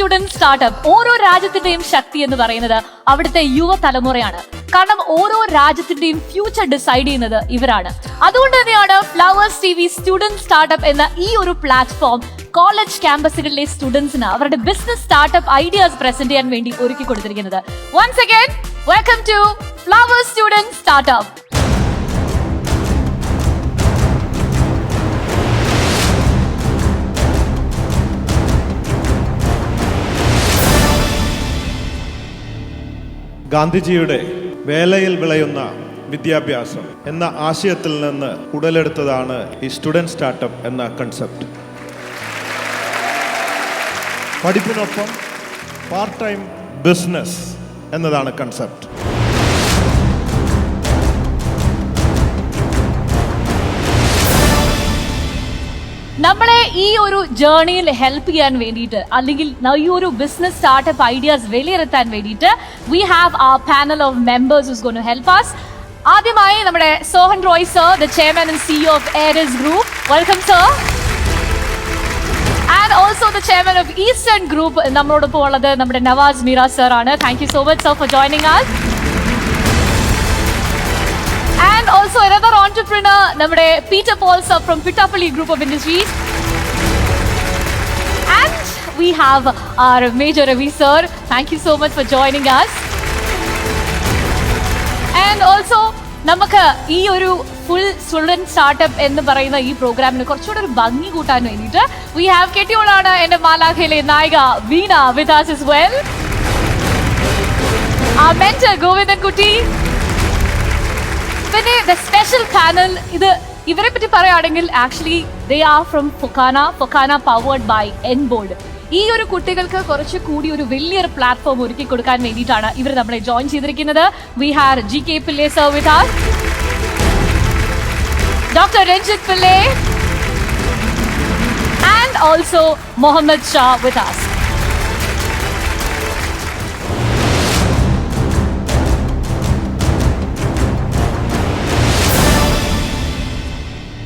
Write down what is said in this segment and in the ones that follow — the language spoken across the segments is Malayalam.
Student startup. ഓരോ രാജ്യത്തിന്റെയും ശക്തി എന്ന് പറയുന്നത് അവിടുത്തെ യുവതലമുറയാണ്. കാരണം ഓരോ രാജ്യത്തിന്റെയും ഫ്യൂച്ചർ ഡിസൈഡ് ചെയ്യുന്നത് ഇവരാണ്. അതുകൊണ്ട് തന്നെയാണ് ഫ്ലവേഴ്സ് ടിവി സ്റ്റുഡന്റ് സ്റ്റാർട്ടപ്പ് എന്ന ഈ ഒരു പ്ലാറ്റ്ഫോം കോളേജ് ക്യാമ്പസുകളിലെ സ്റ്റുഡൻസിന് അവരുടെ ബിസിനസ് സ്റ്റാർട്ടപ്പ് ഐഡിയാസ് പ്രസന്റ് ചെയ്യാൻ വേണ്ടി ഒരുക്കി കൊടുത്തിരിക്കുന്നത്. Once again welcome to Flowers student startup. ഗാന്ധിജിയുടെ വേലയിൽ വിളയുന്ന വിദ്യാഭ്യാസം എന്ന ആശയത്തിൽ നിന്ന് ഉടലെടുത്തതാണ് ഈ സ്റ്റുഡൻറ് സ്റ്റാർട്ടപ്പ് എന്ന കൺസെപ്റ്റ്. പഠിപ്പിനൊപ്പം പാർട്ട് ടൈം ബിസിനസ് എന്നതാണ് കൺസെപ്റ്റ്. നമ്മളെ ഈ ഒരു ജേർണിയിൽ ഹെൽപ്പ് ചെയ്യാൻ വേണ്ടിയിട്ട് അല്ലെങ്കിൽ ഈ ഒരു ബിസിനസ് സ്റ്റാർട്ടപ്പ് ഐഡിയാസ് വിലയിരുത്താൻ വേണ്ടിയിട്ട് we have a panel of members who's going to help us. ആദ്യമായി നമ്മുടെ Sohan Roy sir, the chairman and CEO of Aeries group. Welcome sir. And also the chairman of Eastern group നമ്മളോടൊപ്പം ഉള്ളത് നമ്മുടെ നവാസ് മീറ സർ ആണ്. Thank you so much sir for joining us. And also another entrepreneur, നമ്മുടെ Peter Paul sir from Pitapalli Group of Industries. And we have our Major Ravi sir. Thank you so much for joining us. And also നമുക്ക് ഈ ഒരു ഫുൾ സ്റ്റുഡന്റ് സ്റ്റാർട്ടപ്പ് എന്ന് പറയുന്ന ഈ പ്രോഗ്രാമിന് കുറച്ചുകൂടെ ഒരു ഭംഗി കൂട്ടാൻ വേണ്ടിയിട്ട് we have കെട്ടിയോളാണ് എന്റെ മാലാഖയിലെ നായിക വീണ with us as well. Our mentor Govindan കുട്ടി. പിന്നെ ദ സ്പെഷ്യൽ പാനൽ, ഇവരെ പറ്റി പറയുകയാണെങ്കിൽ actually they are from FOKANA powered by Enbold. ഈ ഒരു കുട്ടികൾക്ക് കുറച്ച് കൂടി ഒരു വലിയൊരു പ്ലാറ്റ്ഫോം ഒരുക്കി കൊടുക്കാൻ വേണ്ടിയിട്ടാണ് ഇവർ നമ്മളെ ജോയിൻ ചെയ്തിരിക്കുന്നത്. We have GK Pillai sir with us, doctor Ranjith Pillai and also Muhammad Shah with us.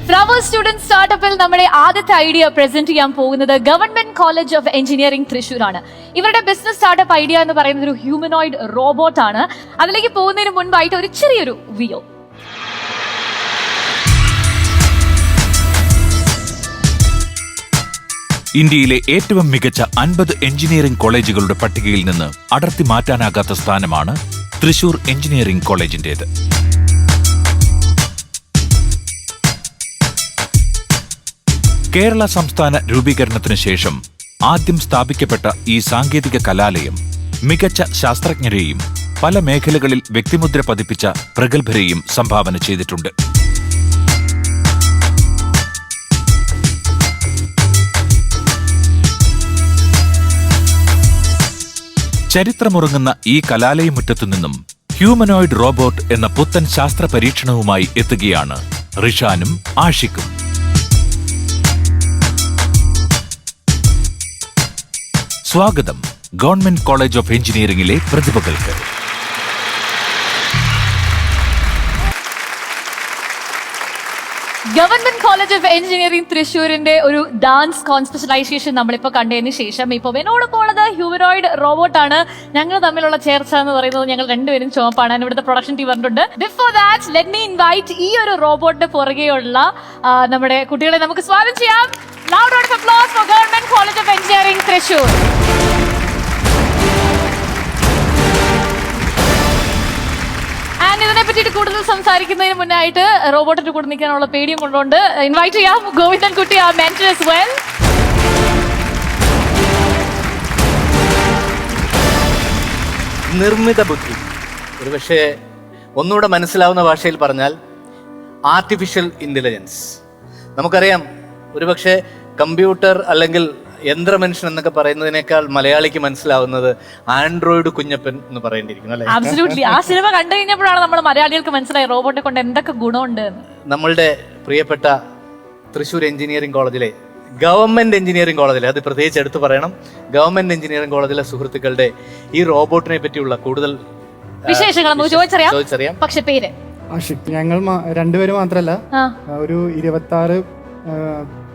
Flowers student സ്റ്റാർട്ടപ്പിൽ നമ്മുടെ ആദ്യത്തെ ഐഡിയ പ്രസന്റ് ചെയ്യാൻ പോകുന്നത് government college of engineering Thrissur ആണ്. ഇവരുടെ ബിസിനസ് സ്റ്റാർട്ടപ്പ് ഐഡിയ എന്ന് പറയുന്നത് ഒരു ഹ്യൂമനോയിഡ് റോബോട്ട് ആണ്. അതിലേക്ക് പോകുന്നതിന് മുൻപായിട്ട് ഒരു ചെറിയൊരു വീഡിയോ. ഇന്ത്യയിലെ ഏറ്റവും മികച്ച 50 എഞ്ചിനീയറിംഗ് കോളേജുകളുടെ പട്ടികയിൽ നിന്ന് അടർത്തി മാറ്റാനാകാത്ത സ്ഥാനമാണ് തൃശൂർ എഞ്ചിനീയറിംഗ് കോളേജിന്റേത്. കേരള സംസ്ഥാന രൂപീകരണത്തിനു ശേഷം ആദ്യം സ്ഥാപിക്കപ്പെട്ട ഈ സാങ്കേതിക കലാലയം മികച്ച ശാസ്ത്രജ്ഞരെയും പല മേഖലകളിൽ വ്യക്തിമുദ്ര പതിപ്പിച്ച പ്രഗത്ഭരെയും സംഭാവന ചെയ്തിട്ടുണ്ട്. ചരിത്രമുറങ്ങുന്ന ഈ കലാലയമുറ്റത്തു നിന്നും ഹ്യൂമനോയിഡ് റോബോട്ട് എന്ന പുത്തൻ ശാസ്ത്ര പരീക്ഷണവുമായി എത്തുകയാണ് റിഷാനും ആഷിഖും. സ്വാഗതം ഗവൺമെന്റ് കോളേജ് ഓഫ് എഞ്ചിനീയറിംഗിലെ പ്രതിഭകൾക്ക്. ഗവൺമെന്റ് കോളേജ് ഓഫ് എഞ്ചിനീയറിംഗ് തൃശ്ശൂരിന്റെ ഒരു ഡാൻസ് സ്പെഷ്യലൈസേഷൻ നമ്മളിപ്പോ കണ്ടതിന് ശേഷം ഇപ്പൊ എന്നോടൊപ്പം ഉള്ളത് ഹ്യൂമനോയിഡ് റോബോട്ട് ആണ്. ഞങ്ങൾ തമ്മിലുള്ള ചേർച്ച എന്ന് പറയുന്നത് ഞങ്ങൾ രണ്ടുപേരും ചുമപ്പാണ്. ഇവിടുത്തെ പ്രൊഡക്ഷൻ ടീം പറഞ്ഞിട്ടുണ്ട്. Before that let me invite ഈ ഒരു റോബോട്ടിന്റെ പുറകെയുള്ള നമ്മുടെ കുട്ടികളെ നമുക്ക് സ്വാഗതം ചെയ്യാം. Loud round of applause for Government College of Engineering Thrissur. And ഇതിനെ പറ്റിയിട്ട് കൂടുതൽ സംസാരിക്കുന്നതിന് മുന്നായിട്ട് റോബോട്ടിന്റെ കൂടെ നിൽക്കാനുള്ള പേടിയും കൊണ്ടുകൊണ്ട് ഇൻവൈറ്റ് ചെയ്യാം ഗോവിന്ദൻ കുട്ടി, our mentor as well. നിർമ്മിത ബുദ്ധി, ഒരുപക്ഷെ ഒന്നുകൂടെ മനസ്സിലാവുന്ന ഭാഷയിൽ പറഞ്ഞാൽ ആർട്ടിഫിഷ്യൽ ഇന്റലിജൻസ്. നമുക്കറിയാം, ഒരുപക്ഷെ കമ്പ്യൂട്ടർ അല്ലെങ്കിൽ യന്ത്രമനുഷ്യൻ എന്നൊക്കെ പറയുന്നതിനേക്കാൾ മലയാളിക്ക് മനസ്സിലാവുന്നത് ആൻഡ്രോയിഡ് കുഞ്ഞപ്പൻ എന്ന് പറയേണ്ടിയിരിക്കുന്നു, അല്ലെ? Absolutely. ആ സിനിമ കണ്ടു കഴിഞ്ഞപ്പോഴാണ് നമ്മൾ മലയാളികൾക്ക് മനസ്സിലായി റോബോട്ടിനെ കൊണ്ട് എന്തൊക്കെ ഗുണമുണ്ട്. നമ്മളുടെ പ്രിയപ്പെട്ട തൃശ്ശൂർ എഞ്ചിനീയറിംഗ് കോളേജിലെ ഗവൺമെന്റ് എഞ്ചിനീയറിംഗ് കോളേജിലെ, അത് പ്രത്യേകിച്ച് എടുത്തു പറയണം, ഗവൺമെന്റ് എഞ്ചിനീയറിംഗ് കോളേജിലെ സുഹൃത്തുക്കളുടെ ഈ റോബോട്ടിനെ പറ്റിയുള്ള കൂടുതൽ വിശേഷങ്ങൾ നമുക്ക് ചോദിച്ചറിയാം. പക്ഷെ പേര് ആഷിഖ്. ഞങ്ങൾ രണ്ടുപേര് മാത്രല്ല, ഒരു 26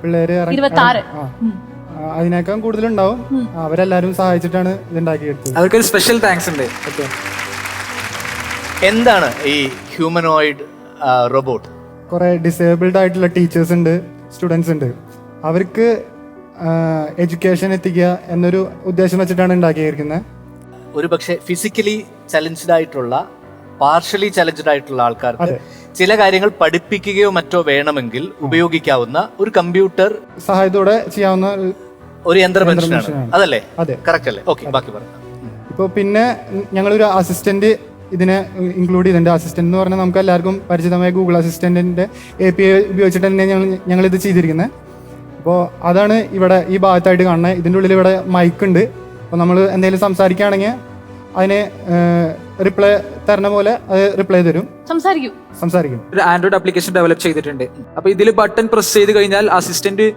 പിള്ളേര് അതിനേക്കാൾ കൂടുതലുണ്ടാവും. അവരെല്ലാവരും സഹായിച്ചിട്ടാണ് ഇതുണ്ടാക്കിയെടുത്തത്. അവർക്കൊരു സ്പെഷ്യൽ താങ്ക്സ് ഉണ്ട്. എന്താണ് ഈ ഹ്യൂമനോയിഡ് റോബോട്ട്? കുറേ ഡിസേബിൾഡ് ആയിട്ടുള്ള ടീച്ചേഴ്സ് ഉണ്ട്, സ്റ്റുഡൻസ് ഉണ്ട്. അവർക്ക് എഡ്യൂക്കേഷൻ എത്തിക്കുക എന്നൊരു ഉദ്ദേശം വെച്ചിട്ടാണ് ഉണ്ടാക്കിയിരിക്കുന്നത്. ഒരു പക്ഷേ ഫിസിക്കലി ചലഞ്ച്ഡ് ആയിട്ടുള്ള, പാർഷ്യലി ചലഞ്ച്ഡ് ആയിട്ടുള്ള ആൾക്കാർക്ക് ചില കാര്യങ്ങൾ പഠിപ്പിക്കുകയോ മറ്റോ വേണമെങ്കിൽ ഉപയോഗിക്കാവുന്ന ഒരു കമ്പ്യൂട്ടർ സഹായത്തോടെ ചെയ്യാവുന്ന ഒരു യന്ത്രമനുഷ്യനാണ്, അതല്ലേ? അതെ, കറക്റ്റ് അല്ലേ? ഓക്കെ, ബാക്കി പറയാം. ഇപ്പോൾ പിന്നെ ഞങ്ങളൊരു അസിസ്റ്റന്റ് ഇതിനെ ഇൻക്ലൂഡ് ചെയ്തിട്ടുണ്ട്. അസിസ്റ്റന്റ് എന്ന് പറഞ്ഞാൽ നമുക്ക് എല്ലാവർക്കും പരിചിതമായ ഗൂഗിൾ അസിസ്റ്റന്റിന്റെ API ഉപയോഗിച്ചിട്ട് തന്നെ ഞങ്ങൾ ഇത് ചെയ്തിരിക്കുന്നത്. അപ്പോൾ അതാണ് ഇവിടെ ഈ ഭാഗത്തായിട്ട് കാണുന്നത്. ഇതിൻ്റെ ഉള്ളിൽ ഇവിടെ മൈക്ക് ഉണ്ട്. അപ്പോൾ നമ്മൾ എന്തെങ്കിലും സംസാരിക്കുകയാണെങ്കിൽ അതിന് റിപ്ലൈ തരണ പോലെ അത് റിപ്ലൈ തരും, സംസാരിക്കും. ഒരു ആൻഡ്രോയിഡ് ആപ്ലിക്കേഷൻ ഡെവലപ്പ് ചെയ്തിട്ടുണ്ട്. അപ്പോൾ ഇതിൽ ബട്ടൺ പ്രസ് ചെയ്ത് കഴിഞ്ഞാൽ അസിസ്റ്റന്റ്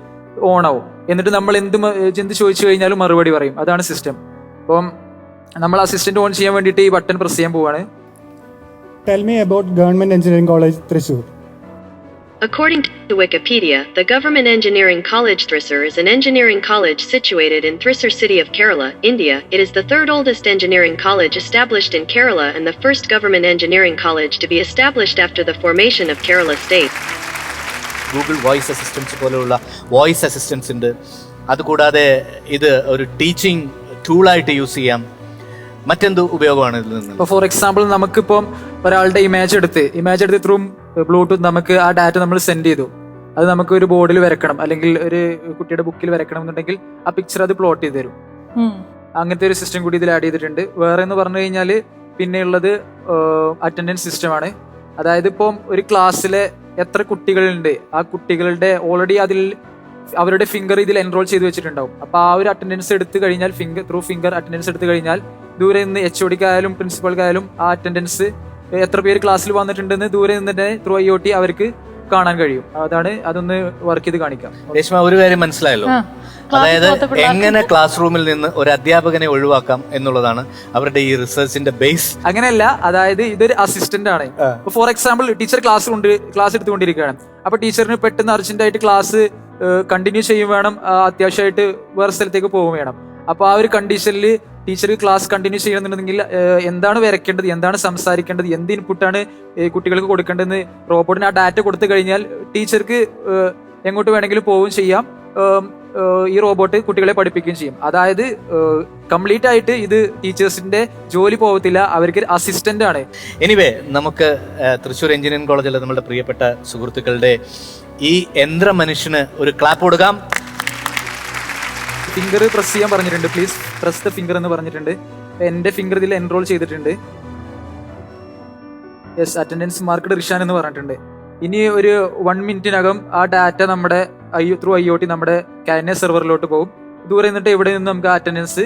ഓൺ ആവും. എന്നിട്ട് നമ്മൾ എന്ത് ചോദിച്ചു കഴിഞ്ഞാലും മറുപടി പറയും. അതാണ് സിസ്റ്റം. അപ്പം നമ്മൾ അസിസ്റ്റന്റ് ഓൺ ചെയ്യാൻ വേണ്ടിയിട്ട് ഈ ബട്ടൺ പ്രസ് ചെയ്യാൻ പോവാണ്. Tell me about Government Engineering College, Thrissur. According to Wikipedia, the Government Engineering College Thrissur is an engineering college situated in Thrissur city of Kerala, India. It is the third oldest engineering college established in Kerala and the first government engineering college to be established after the formation of Kerala state. Google voice assistance പോലെയുള്ള വോയിസ് അസിസ്റ്റൻസ് ഉണ്ട്. അതുകൂടാതെ ഇത് ഒരു ടീച്ചിങ് ടൂളായിട്ട് യൂസ് ചെയ്യാം. മറ്റെന്ത് ഉപയോഗമാണ് ഇതിൽ നിന്ന്? ഇപ്പോൾ ഫോർ എക്സാമ്പിൾ നമുക്കിപ്പം ഒരാളുടെ ഇമേജ് എടുത്ത് ത്രൂ ബ്ലൂടൂത്ത് നമുക്ക് ആ ഡാറ്റ നമ്മൾ സെൻഡ് ചെയ്തു. അത് നമുക്ക് ഒരു ബോർഡിൽ വരക്കണം, അല്ലെങ്കിൽ ഒരു കുട്ടിയുടെ ബുക്കിൽ വരക്കണം എന്നുണ്ടെങ്കിൽ ആ പിക്ചർ അത് പ്ലോട്ട് ചെയ്ത് തരും. അങ്ങനത്തെ ഒരു സിസ്റ്റം കൂടി ഇതിൽ ആഡ് ചെയ്തിട്ടുണ്ട്. വേറെ എന്ന് പറഞ്ഞു കഴിഞ്ഞാൽ പിന്നെയുള്ളത് അറ്റൻഡൻസ് സിസ്റ്റമാണ്. അതായത് ഇപ്പം ഒരു ക്ലാസ്സിലെ എത്ര കുട്ടികളുണ്ട്, ആ കുട്ടികളുടെ ഓൾറെഡി അതിൽ അവരുടെ ഫിംഗർ ഇതിൽ എൻറോൾ ചെയ്ത് വെച്ചിട്ടുണ്ടാവും. അപ്പോൾ ആ ഒരു അറ്റൻഡൻസ് എടുത്തു കഴിഞ്ഞാൽ ഫിംഗർ അറ്റൻഡൻസ് എടുത്തു കഴിഞ്ഞാൽ ദൂരെ നിന്ന് HODക്കായാലും പ്രിൻസിപ്പൾക്കായാലും ആ അറ്റൻഡൻസ് എത്ര പേര് ക്ലാസ്സിൽ വന്നിട്ടുണ്ടെന്ന് ദൂരെ നിന്ന് തന്നെ ത്രൂ IoT അവർക്ക് കാണാൻ കഴിയും. അതൊന്ന് വർക്ക് ചെയ്ത് കാണിക്കാം. രേഷ്മ, ഒരു കാര്യം മനസ്സിലായല്ലോ. അതായത് എങ്ങനെ ക്ലാസ് റൂമിൽ നിന്ന് ഒരു അധ്യാപകനെ ഒഴിവാക്കാം എന്നുള്ളതാണ് അവരുടെ ഈ റിസർച്ചിന്റെ ബേസ്. അങ്ങനെയല്ല, അതായത് ഇതൊരു അസിസ്റ്റന്റ് ആണ്. ഫോർ എക്സാമ്പിൾ ടീച്ചർ ക്ലാസ് എടുത്തുകൊണ്ടിരിക്കുകയാണ്. അപ്പൊ ടീച്ചറിന് പെട്ടെന്ന് അർജന്റ് ആയിട്ട് ക്ലാസ് കണ്ടിന്യൂ ചെയ്യും വേണം, അത്യാവശ്യമായിട്ട് വേറെ സ്ഥലത്തേക്ക് പോകും വേണം. അപ്പൊ ആ ഒരു കണ്ടീഷനിൽ ടീച്ചർക്ക് ക്ലാസ് കണ്ടിന്യൂ ചെയ്യണമെന്നുണ്ടെങ്കിൽ എന്താണ് വരയ്ക്കേണ്ടത്, എന്താണ് സംസാരിക്കേണ്ടത്, എന്ത് ഇൻപുട്ടാണ് കുട്ടികൾക്ക് കൊടുക്കേണ്ടതെന്ന് റോബോട്ടിന് ആ ഡാറ്റ കൊടുത്തു കഴിഞ്ഞാൽ ടീച്ചർക്ക് എങ്ങോട്ട് വേണമെങ്കിലും പോവുകയും ചെയ്യാം. ഈ റോബോട്ട് കുട്ടികളെ പഠിപ്പിക്കുകയും ചെയ്യും. അതായത് കംപ്ലീറ്റ് ആയിട്ട് ഇത് ടീച്ചേഴ്സിന്റെ ജോലി പോകത്തില്ല, അവർക്ക് അസിസ്റ്റന്റ് ആണ്. എനിവേ, നമുക്ക് തൃശ്ശൂർ എഞ്ചിനീയറിംഗ് കോളേജിലെ നമ്മുടെ പ്രിയപ്പെട്ട സുഹൃത്തുക്കളുടെ ഈ യന്ത്ര മനുഷ്യന് ഒരു ക്ലാപ്പ് കൊടുക്കാം. ഫിംഗർ പ്രസ് ചെയ്യാൻ പറഞ്ഞിട്ടുണ്ട്. പ്ലീസ് പ്രസ് ദ ഫിംഗർ എന്ന് പറഞ്ഞിട്ടുണ്ട്. എന്റെ ഫിംഗർ ഇതിൽ എൻറോൾ ചെയ്തിട്ടുണ്ട്. യെസ്, അറ്റൻഡൻസ് മാർക്ക്ഡ് റിഷാൻ എന്ന് പറഞ്ഞിട്ടുണ്ട്. ഇനി ഒരു 1 മിനിറ്റിനകം ആ ഡാറ്റ നമ്മുടെ ത്രൂ IoT നമ്മുടെ കാനെ സെർവറിലോട്ട് പോകും. ദൂരെ നിന്നിട്ട് ഇവിടെ നിന്ന് നമുക്ക് ആ അറ്റൻഡൻസ്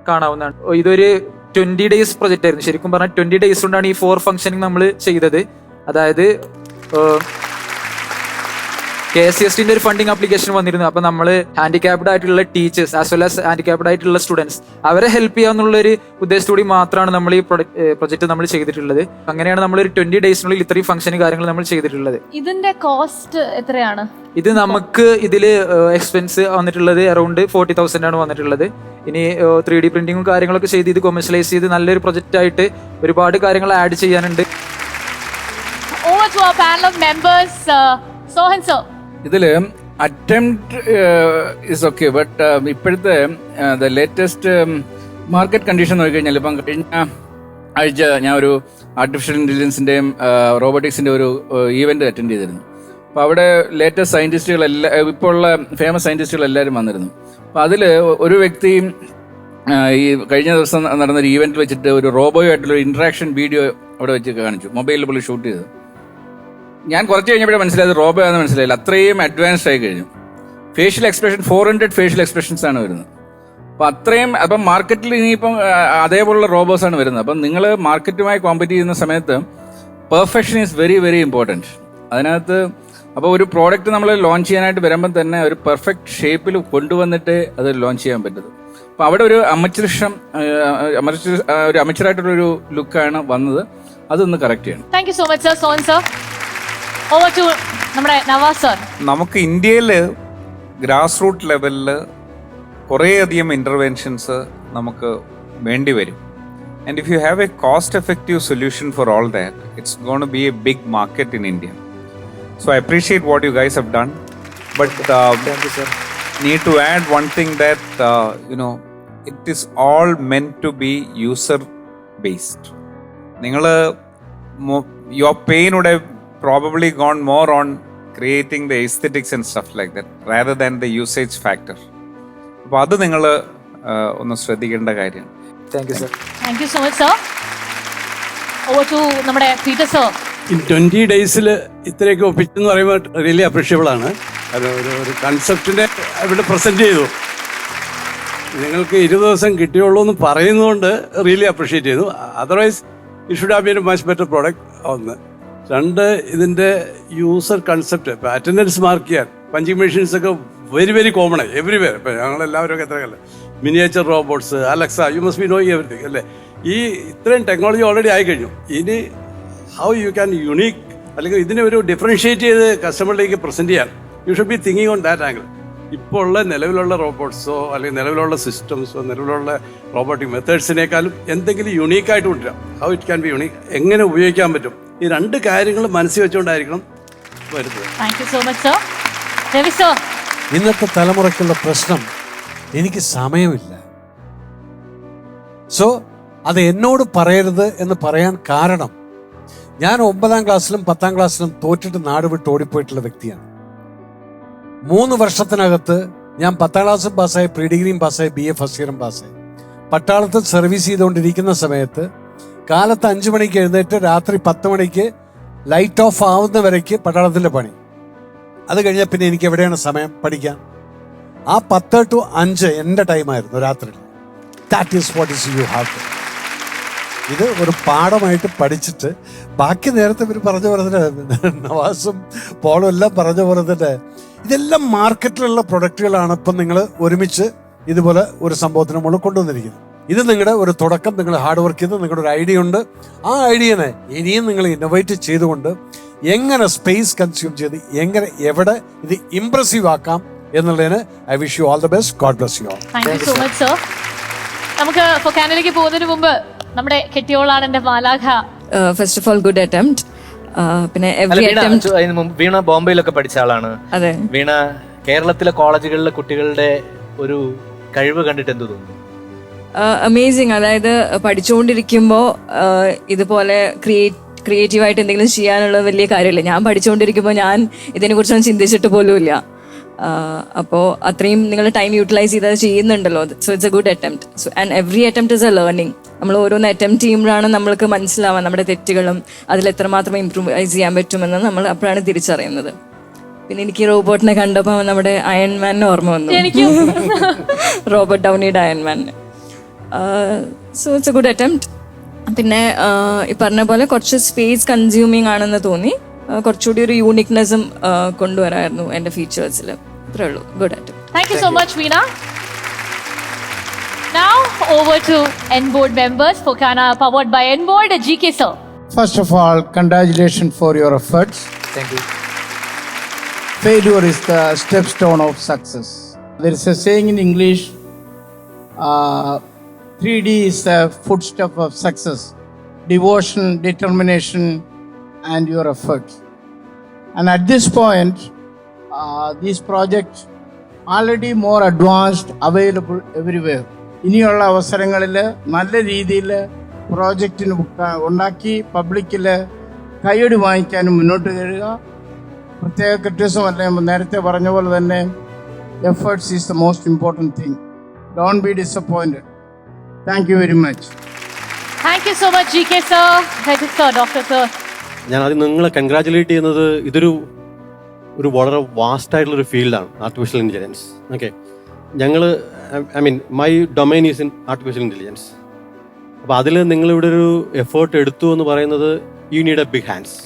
കാണാവുന്നതാണ്. ഇതൊരു 20 days പ്രൊജക്റ്റ് ആയിരുന്നു. ശരിക്കും പറഞ്ഞാൽ 20 days കൊണ്ടാണ് ഈ 4 ഫംഗ്ഷനിങ് നമ്മൾ ചെയ്തത്. അതായത് KSCSTന്റെ ഒരു ഫണ്ടിങ് ആപ്ലിക്കേഷൻ വന്നിരുന്നു. അപ്പൊ നമ്മൾ ഹാൻഡിക്യാപ്ഡ് ആയിട്ടുള്ള teachers as well as handicapped ആയിട്ടുള്ള സ്റ്റുഡൻസ് അവരെ ഹെൽപ്പ് ചെയ്യാന്നുള്ള ഒരു ഉദ്ദേശത്തോടെ മാത്രമാണ് നമ്മൾ ഈ പ്രൊജക്ട് നമ്മൾ ചെയ്തിട്ടുള്ളത്. അങ്ങനെയാണ് നമ്മൾ ഒരു 20 daysനുള്ളിൽ ഇത്രയും ഫംഗ്ഷൻ കാര്യങ്ങൾ നമ്മൾ ചെയ്തിട്ടുള്ളത്. ഇതിന്റെ കോസ്റ്റ് എത്രയാണ്? ഇത് നമുക്ക് ഇതില് എക്സ്പെൻസ് വന്നിട്ടുള്ളത് അറൌണ്ട് 40,000 ആണ് വന്നിട്ടുള്ളത്. ഇനി 3D പ്രിന്റിങ്ങും കാര്യങ്ങളൊക്കെ ചെയ്ത് ഇത് കൊമേഴ്ഷ്യലൈസ് ചെയ്ത് നല്ലൊരു പ്രൊജക്റ്റ് ആയിട്ട് ഒരുപാട് കാര്യങ്ങൾ ആഡ് ചെയ്യാനുണ്ട്. Over to our panel of members. Sohan sir. ഇതിൽ അറ്റംപ്റ്റ് ഇസ് ഓക്കെ, ബട്ട് ഇപ്പോഴത്തെ ദ ലേറ്റസ്റ്റ് മാർക്കറ്റ് കണ്ടീഷൻ നോക്കിക്കഴിഞ്ഞാൽ ഇപ്പം കഴിഞ്ഞ ആഴ്ച ഞാൻ ഒരു ആർട്ടിഫിഷ്യൽ ഇൻ്റലിജൻസിൻ്റെയും റോബോട്ടിക്സിൻ്റെ ഒരു ഈവൻറ്റ് അറ്റൻഡ് ചെയ്തിരുന്നു. അപ്പോൾ അവിടെ ലേറ്റസ്റ്റ് സയൻറ്റിസ്റ്റുകളെല്ലാം, ഇപ്പോൾ ഉള്ള ഫേമസ് സയൻറ്റിസ്റ്റുകളെല്ലാവരും വന്നിരുന്നു. അപ്പോൾ അതിൽ ഒരു വ്യക്തി ഈ കഴിഞ്ഞ ദിവസം നടന്നൊരു ഈവൻറ്റിൽ വെച്ചിട്ട് ഒരു റോബോയുമായിട്ടുള്ള ഒരു ഇൻട്രാക്ഷൻ വീഡിയോ അവിടെ വെച്ച് കാണിച്ചു, മൊബൈലിൽ പുള്ളി ഷൂട്ട് ചെയ്തത്. ഞാൻ കുറച്ച് കഴിഞ്ഞപ്പോഴേ മനസ്സിലായത് റോബോ ആണെന്ന് മനസ്സിലായില്ല, അത്രയും അഡ്വാൻസ്ഡ് ആയി കഴിഞ്ഞു. ഫേഷ്യൽ എക്സ്പ്രഷൻ 400 ഫേഷ്യൽ എക്സ്പ്രഷൻസ് ആണ് വരുന്നത്. അപ്പം അത്രയും, അപ്പം മാർക്കറ്റിൽ ഇനിയിപ്പം അതേപോലുള്ള റോബോസ് ആണ് വരുന്നത്. അപ്പം നിങ്ങൾ മാർക്കറ്റുമായി കോമ്പറ്റ് ചെയ്യുന്ന സമയത്ത് perfection is very very important. അതിനകത്ത് അപ്പോൾ ഒരു പ്രോഡക്റ്റ് നമ്മൾ ലോഞ്ച് ചെയ്യാനായിട്ട് വരുമ്പം തന്നെ ഒരു പെർഫെക്റ്റ് ഷേപ്പിൽ കൊണ്ടുവന്നിട്ട് അത് ലോഞ്ച് ചെയ്യാൻ പറ്റുന്നത്. അപ്പോൾ അവിടെ ഒരു അമച്ചറായിട്ടുള്ളൊരു ലുക്കാണ് വന്നത്. അതൊന്ന് കറക്റ്റ് ചെയ്യണം. Thank you so much sir. Sohan sir. Over to നമ്മുടെ നവാസ് സർ. നമുക്ക് ഇന്ത്യയിൽ ഗ്രാസ് റൂട്ട് ലെവലിൽ കുറേയധികം ഇൻ്റർവെൻഷൻസ് നമുക്ക് വേണ്ടി വരും. And if you have a cost-effective solution for all that, it's going to be a big market in India. So I appreciate what you guys have done, but Thank you, sir. need to add one thing that it is all meant to be user-based. Your pain would have probably gone more on creating the aesthetics and stuff like that rather than the usage factor. അപ്പോൾ അത് നിങ്ങൾ ഒന്ന് ശ്രദ്ധിക്കേണ്ട കാര്യമാണ്. Thank you, sir. Thank you so much sir. Over to നമ്മുടെ പീറ്റർ സർ. ഇൻ 20 ഡേയ്സിൽ ഇത്രയൊക്കെ ഒപ്പിച്ചെന്ന് പറയുമ്പോൾ റിയലി അപ്രീഷ്യബിൾ ആണ്. ഒരു കൺസെപ്റ്റിനെ ഇവിടെ പ്രസൻറ്റ് ചെയ്തു. നിങ്ങൾക്ക് 20 ദിവസം കിട്ടിയുള്ളൂ എന്ന് പറയുന്നതുകൊണ്ട് റിയലി അപ്രീഷിയേറ്റ് ചെയ്തു. Otherwise it should have been a much better product. ഒന്ന്. രണ്ട്, ഇതിൻ്റെ യൂസർ കൺസെപ്റ്റ്, ഇപ്പോൾ അറ്റൻഡൻസ് മാർക്ക് ചെയ്യാൻ പഞ്ചിങ് മെഷീൻസ് ഒക്കെ വെരി വെരി കോമൺ ആയി എവരിവെയർ. ഇപ്പം ഞങ്ങളെല്ലാവരും ഒക്കെ എത്രയല്ല miniature robots, Alexa, you must be knowing everything അല്ലേ. ഈ ഇത്രയും ടെക്നോളജി ഓൾറെഡി ആയിക്കഴിഞ്ഞു. ഇനി ഹൗ യു ക്യാൻ യുണീക്ക് അല്ലെങ്കിൽ ഇതിനെ ഒരു ഡിഫറൻഷ്യേറ്റ് ചെയ്ത് കസ്റ്റമറിലേക്ക് പ്രസൻറ്റ് ചെയ്യാൻ you should be thinking on that angle. ഇപ്പോൾ ഉള്ള നിലവിലുള്ള റോബോട്ട്സോ അല്ലെങ്കിൽ നിലവിലുള്ള സിസ്റ്റംസോ നിലവിലുള്ള റോബോട്ടിക് മെത്തേഡ്സിനേക്കാളും എന്തെങ്കിലും യുണീക്കായിട്ട് കൊണ്ടുവരാം. How it can be unique, എങ്ങനെ ഉപയോഗിക്കാൻ പറ്റും, ഈ രണ്ട് കാര്യങ്ങൾ മനസ്സിൽ വെച്ചുകൊണ്ടായിരിക്കണം വരുന്നത്. Thank you so much sir. Ravi sir. ഇന്നത്തെ തലമുറയ്ക്കുള്ള പ്രശ്നം എനിക്ക് സമയമില്ല. സോ അത് എന്നോട് പറയരുത് എന്ന് പറയാൻ കാരണം ഞാൻ 9ാം ക്ലാസ്സിലും 10ാം ക്ലാസ്സിലും തോറ്റിട്ട് നാട് വിട്ട് ഓടിപ്പോയിട്ടുള്ള വ്യക്തിയാണ്. 3 വർഷത്തിനകത്ത് ഞാൻ 10ാം ക്ലാസ്സും പാസ്സായി, പ്രീ ഡിഗ്രിയും പാസ്സായി, BA ഫസ്റ്റ് ഇയറും പാസ്സായി. പട്ടാളത്തിൽ സർവീസ് ചെയ്തുകൊണ്ടിരിക്കുന്ന സമയത്ത് കാലത്ത് 5 മണിക്ക് എഴുന്നേറ്റ് രാത്രി 10 മണിക്ക് ലൈറ്റ് ഓഫ് ആവുന്നവരേക്ക് പട്ടാളത്തിൻ്റെ പണി. അത് കഴിഞ്ഞാൽ പിന്നെ എനിക്ക് എവിടെയാണ് സമയം പഠിക്കാൻ? ആ 10 to 5 എൻ്റെ ടൈമായിരുന്നു രാത്രി. That is what is you have to. ഇത് ഒരു പാഠമായിട്ട് പഠിച്ചിട്ട് ബാക്കി നേരത്തെ ഇവർ പറഞ്ഞ പോലെ തന്നെ നവാസും പോളും എല്ലാം പറഞ്ഞ പോലെ തന്നെ ഇതെല്ലാം മാർക്കറ്റിലുള്ള പ്രൊഡക്റ്റുകളാണ്. ഇപ്പം നിങ്ങൾ ഒരുമിച്ച് ഇതുപോലെ ഒരു സംഭവത്തിന് മുകളിൽ കൊണ്ടുവന്നിരിക്കുന്നത്. ഇത് നിങ്ങളുടെ ഒരു തുടക്കം. നിങ്ങൾ ഹാർഡ് വർക്ക് ചെയ്ത് നിങ്ങളുടെ ഒരു ഐഡിയ ഉണ്ട്. ആ ഐഡിയനെ ഇനിയും നിങ്ങൾ ഇന്നോവേറ്റ് ചെയ്തുകൊണ്ട് എങ്ങനെ സ്പേസ് കൺസ്യൂം ചെയ്ത് എങ്ങനെ എവിടെ ഇത് ഇംപ്രസീവ് ആക്കാം എന്നുള്ളതിന് I wish you all the best. God bless you all. Thank you so much sir. നമുക്ക് ഫൊക്കാനയിലേക്ക് പോകുന്നതിന് മുമ്പ് നമ്മുടെ കെട്ടിയോളാണ് എന്റെ മാലാഖ. First of all good attempt. പിന്നെ എവറി അറ്റംപ്റ്റ്. വീണ ബോംബെയിലൊക്കെ പഠിച്ച ആളാണ്. അതെ. വീണ കേരളത്തിലെ കോളേജുകളിലെ കുട്ടികളുടെ ഒരു കഴിവ് കണ്ടിട്ട് എന്ത് തോന്നുന്നു? അമേസിങ്. അതായത് പഠിച്ചുകൊണ്ടിരിക്കുമ്പോൾ ഇതുപോലെ ക്രിയേറ്റീവായിട്ട് എന്തെങ്കിലും ചെയ്യാനുള്ള വലിയ കാര്യമില്ല. ഞാൻ പഠിച്ചുകൊണ്ടിരിക്കുമ്പോൾ ഞാൻ ഇതിനെക്കുറിച്ചൊന്നും ചിന്തിച്ചിട്ട് പോലുമില്ല. അപ്പോൾ അത്രയും നിങ്ങൾ ടൈം യൂട്ടിലൈസ് ചെയ്ത് ചെയ്യുന്നുണ്ടല്ലോ. So it's a good attempt. So and every attempt is A learning. നമ്മൾ ഓരോന്ന് അറ്റംപ്റ്റ് ചെയ്യുമ്പോഴാണ് നമ്മൾക്ക് മനസ്സിലാവുക നമ്മുടെ തെറ്റുകളും അതിൽ എത്രമാത്രം ഇംപ്രൂവൈസ് ചെയ്യാൻ പറ്റുമെന്ന് നമ്മൾ അപ്പോഴാണ് തിരിച്ചറിയുന്നത്. പിന്നെ എനിക്ക് റോബോട്ടിനെ കണ്ടപ്പോൾ നമ്മുടെ അയൺമാനെ ഓർമ്മ വന്നു. റോബർട്ട് ഡൗണിയുടെ അയൺമാനെ. So it's a good attempt. പിന്നെ ഈ പറഞ്ഞ പോലെ കുറച്ച് സ്പേസ് കൺസ്യൂമിങ് ആണെന്ന് തോന്നി. കുറച്ചുകൂടി ഒരു യൂണിക്നെസ്സും കൊണ്ടുവരായിരുന്നു എൻ്റെ ഫീച്ചേഴ്സിൽ. അത്രേ ഉള്ളൂ. Good attempt. Thank you so much Veena. Now over to N-Board members. Focana powered by N-Board. GK sir. First of all, congratulations for your efforts. Thank you. Failure is the stepstone of success. There is a saying in English, 3D is the footstep of success: devotion, determination, and your efforts. And at this point, these projects already more advanced, available everywhere. ഇനിയുള്ള അവസരങ്ങളിൽ നല്ല രീതിയിൽ പ്രോജക്റ്റിന് ഉണ്ടാക്കി പബ്ലിക്കിൽ കൈയടി വാങ്ങിക്കാനും മുന്നോട്ട് കഴിയുക. പ്രത്യേക ക്രിറ്റിസം അല്ല, നേരത്തെ പറഞ്ഞ പോലെ തന്നെ efforts is the most important thing. Don't be disappointed. Thank you very much. Thank you so much GK sir. Thank you sir. Dr. sir. ഞാൻ ആദ്യം നിങ്ങളെ കൺഗ്രാറ്റുലേറ്റ് ചെയ്യുന്നത്. ഇതൊരു വളരെ വാസ്റ്റ് ആയിട്ടുള്ളൊരു ഫീൽഡാണ് artificial intelligence. Okay, my domain is in artificial intelligence. അപ്പോൾ അതിൽ നിങ്ങളിവിടെ ഒരു എഫേർട്ട് എടുത്തു എന്ന് പറയുന്നത് you need a big hands.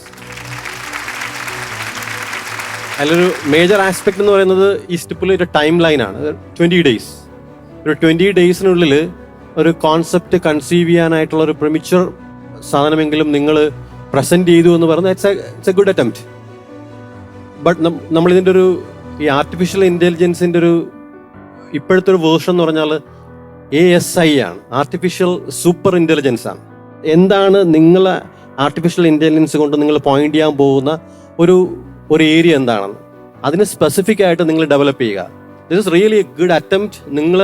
അതിലൊരു മേജർ ആസ്പെക്ട് എന്ന് പറയുന്നത് ഈ സ്റ്റിപ്പിൽ ഒരു ടൈം ലൈനാണ്. 20 days. ഒരു 20 daysനുള്ളിൽ ഒരു കോൺസെപ്റ്റ് കൺസീവ് ചെയ്യാനായിട്ടുള്ള ഒരു പ്രിമിച്ചർ സാധനമെങ്കിലും നിങ്ങൾ പ്രസൻറ്റ് ചെയ്തു എന്ന് പറയുന്നത് it's a good attempt. But നമ്മളിതിൻ്റെ ഈ ആർട്ടിഫിഷ്യൽ ഇൻ്റലിജൻസിൻ്റെ ഇപ്പോഴത്തെ ഒരു വേർഷൻ എന്ന് പറഞ്ഞാൽ ASI ആണ്, ആർട്ടിഫിഷ്യൽ സൂപ്പർ ഇൻ്റലിജൻസ് ആണ്. എന്താണ് നിങ്ങൾ ആർട്ടിഫിഷ്യൽ ഇൻ്റലിജൻസ് കൊണ്ട് നിങ്ങൾ പോയിന്റ് ചെയ്യാൻ പോകുന്ന ഒരു ഏരിയ എന്താണെന്ന് അതിന് സ്പെസിഫിക് ആയിട്ട് നിങ്ങൾ ഡെവലപ്പ് ചെയ്യുക. This is really a good attempt. നിങ്ങൾ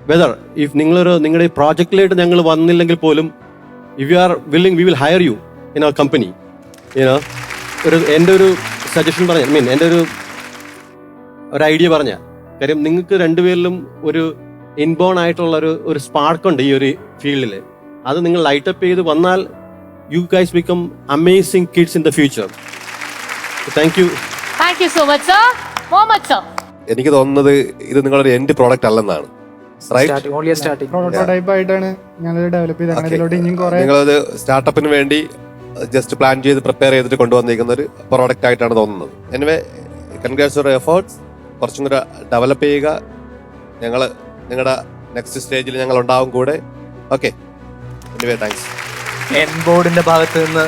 വെദർ ഇഫ് നിങ്ങളുടെ പ്രോജക്റ്റിലായിട്ട് ഞങ്ങൾ വന്നില്ലെങ്കിൽ പോലും if you are willing we will hire you in our company. എൻ്റെ ഒരു സജഷൻ പറഞ്ഞ എൻ്റെ ഒരു ഐഡിയ പറഞ്ഞ കാര്യം, നിങ്ങൾക്ക് രണ്ടുപേരിലും ഒരു ഇൻബോൺ ആയിട്ടുള്ള ഒരു സ്പാർക്ക് ഉണ്ട് ഈ ഒരു ഫീൽഡിൽ. അത് നിങ്ങൾ ലൈറ്റപ്പ് ചെയ്ത് വന്നാൽ you guys become amazing kids in the future. Thank you so much sir. Muhammad sir, എനിക്ക് തോന്നുന്നത് ഇത് നിങ്ങളൊരു എൻഡ് പ്രോഡക്റ്റ് അല്ലെന്നാണ്. പ്രോട്ടോടൈപ്പ് ആയിട്ടാണ് ഞങ്ങൾ ഡെവലപ്പ് ചെയ്തത്. നിങ്ങളത് സ്റ്റാർട്ടപ്പിന് വേണ്ടി ജസ്റ്റ് പ്ലാൻ ചെയ്ത് പ്രിപ്പയർ ചെയ്തിട്ട് കൊണ്ടുവന്നിരിക്കുന്ന ഒരു പ്രോഡക്റ്റ് ആയിട്ടാണ് തോന്നുന്നത്. Anyway, congrats your efforts. കുറച്ചും കൂടെ ഡെവലപ്പ് ചെയ്യുക. ഞങ്ങൾ നിങ്ങളുടെ നെക്സ്റ്റ് സ്റ്റേജിൽ ഞങ്ങൾ ഉണ്ടാവും കൂടെ. Okay, anyway thanks. എൻബോർഡിന്റെ ഭാഗത്ത് നിന്ന്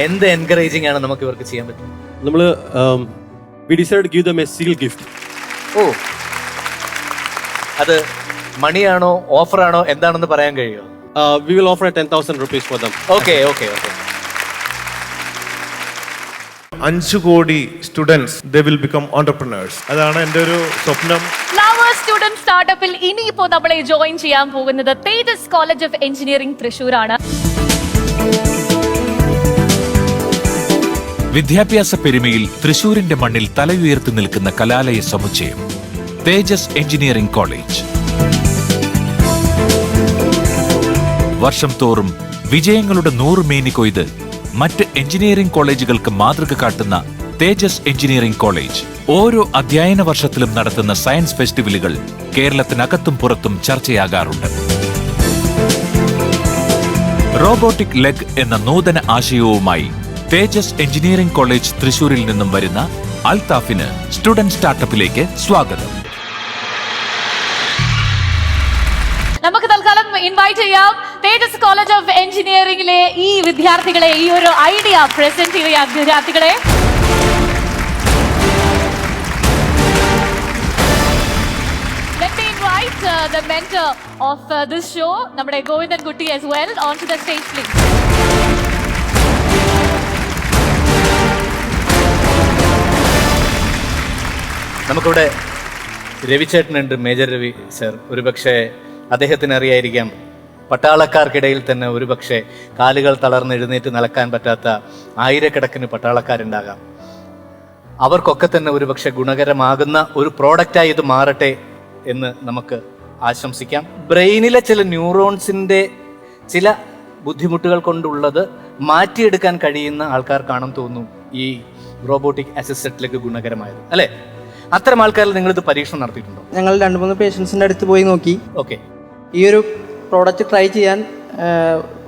എന്ത് എൻകറേജിംഗ് ആണ് നമുക്ക് ഇവർക്ക് ചെയ്യാൻ പറ്റും? നമ്മൾ we decide give them a seal gift. ഓ, അത് മണിയാണോ ഓഫറാണോ എന്താണെന്ന് പറയാൻ കഴിയുമോ? We will offer 10,000 rupees for them. Okay. 5 crore students they will become entrepreneurs. അതാണ് എൻ്റെ ഒരു സ്വപ്നം. ഫ്ലവേഴ്സ് സ്റ്റുഡന്റ് സ്റ്റാർട്ടപ്പിൽ ഇനിയിപ്പോ നമ്മളെ ജോയിൻ ചെയ്യാൻ പോകുന്നത് തേജസ് കോളേജ് ഓഫ് എഞ്ചിനീയറിംഗ് തൃശ്ശൂരാണ്. വിദ്യാഭ്യാസ പെരുമയിൽ തൃശൂരിന്റെ മണ്ണിൽ തലയുയർത്തി നിൽക്കുന്ന കലാലയ സമുച്ചയം തേജസ് എഞ്ചിനീയറിംഗ് കോളേജ്. വർഷം തോറും വിജയങ്ങളുടെ 100 മേനി കൊയ്ത് മറ്റ് എഞ്ചിനീയറിംഗ് കോളേജുകൾക്ക് മാതൃക കാട്ടുന്ന തേജസ് എഞ്ചിനീയറിംഗ് കോളേജ് ഓരോ അധ്യയന വർഷത്തിലും നടത്തുന്ന സയൻസ് ഫെസ്റ്റിവലുകൾ കേരളത്തിനകത്തും പുറത്തും ചർച്ചയാകാറുണ്ട്. റോബോട്ടിക് ലെഗ് എന്ന നൂതന ആശയവുമായി തേജസ് എഞ്ചിനീയറിംഗ് കോളേജ് തൃശൂരിൽ നിന്നും വരുന്ന അൽത്താഫിന് സ്റ്റുഡന്റ് സ്റ്റാർട്ടപ്പിലേക്ക് സ്വാഗതം. നമുക്ക് തൽക്കാലം ഇൻവൈറ്റ് ചെയ്യാം തേജസ് കോളേജ് ഓഫ് എഞ്ചിനീയറിംഗിലെ ഈ വിദ്യാർത്ഥികളെ, ഈ ഒരു ഐഡിയ പ്രസന്റ് ചെയ്ത വിദ്യാർത്ഥികളെ. Let me invite the mentor of this show, നമ്മുടെ ഗോവിന്ദൻ കുട്ടി as well, onto the stage please. നമുക്കിവിടെ രവിചേട്ടനുണ്ട്, മേജർ രവി സർ. ഒരുപക്ഷെ അദ്ദേഹത്തിന് അറിയായിരിക്കാം, പട്ടാളക്കാർക്കിടയിൽ തന്നെ ഒരുപക്ഷെ കാലുകൾ തളർന്ന് എഴുന്നേറ്റ് നടക്കാൻ പറ്റാത്ത ആയിരക്കണക്കിന് പട്ടാളക്കാരുണ്ടാകാം. അവർക്കൊക്കെ തന്നെ ഒരുപക്ഷെ ഗുണകരമാകുന്ന ഒരു പ്രോഡക്റ്റായി ഇത് മാറട്ടെ എന്ന് നമുക്ക് ആശംസിക്കാം. ബ്രെയിനിലെ ചില ന്യൂറോൺസിന്റെ ചില ബുദ്ധിമുട്ടുകൾ കൊണ്ടുള്ളത് മാറ്റിയെടുക്കാൻ കഴിയുന്ന ആൾക്കാർക്കാണെന്ന് തോന്നുന്നു ഈ റോബോട്ടിക് അസിസ്റ്റന്റിലേക്ക് ഗുണകരമായത്, അല്ലേ? അത്തരം ആൾക്കാരിൽ നിങ്ങൾ ഇത് പരീക്ഷണം നടത്തിയിട്ടുണ്ടോ? ഞങ്ങൾ 2-3 പേഷ്യൻസിന്റെ അടുത്ത് പോയി നോക്കി. ഓക്കെ. ഈ ഒരു പ്രോഡക്റ്റ് ട്രൈ ചെയ്യാൻ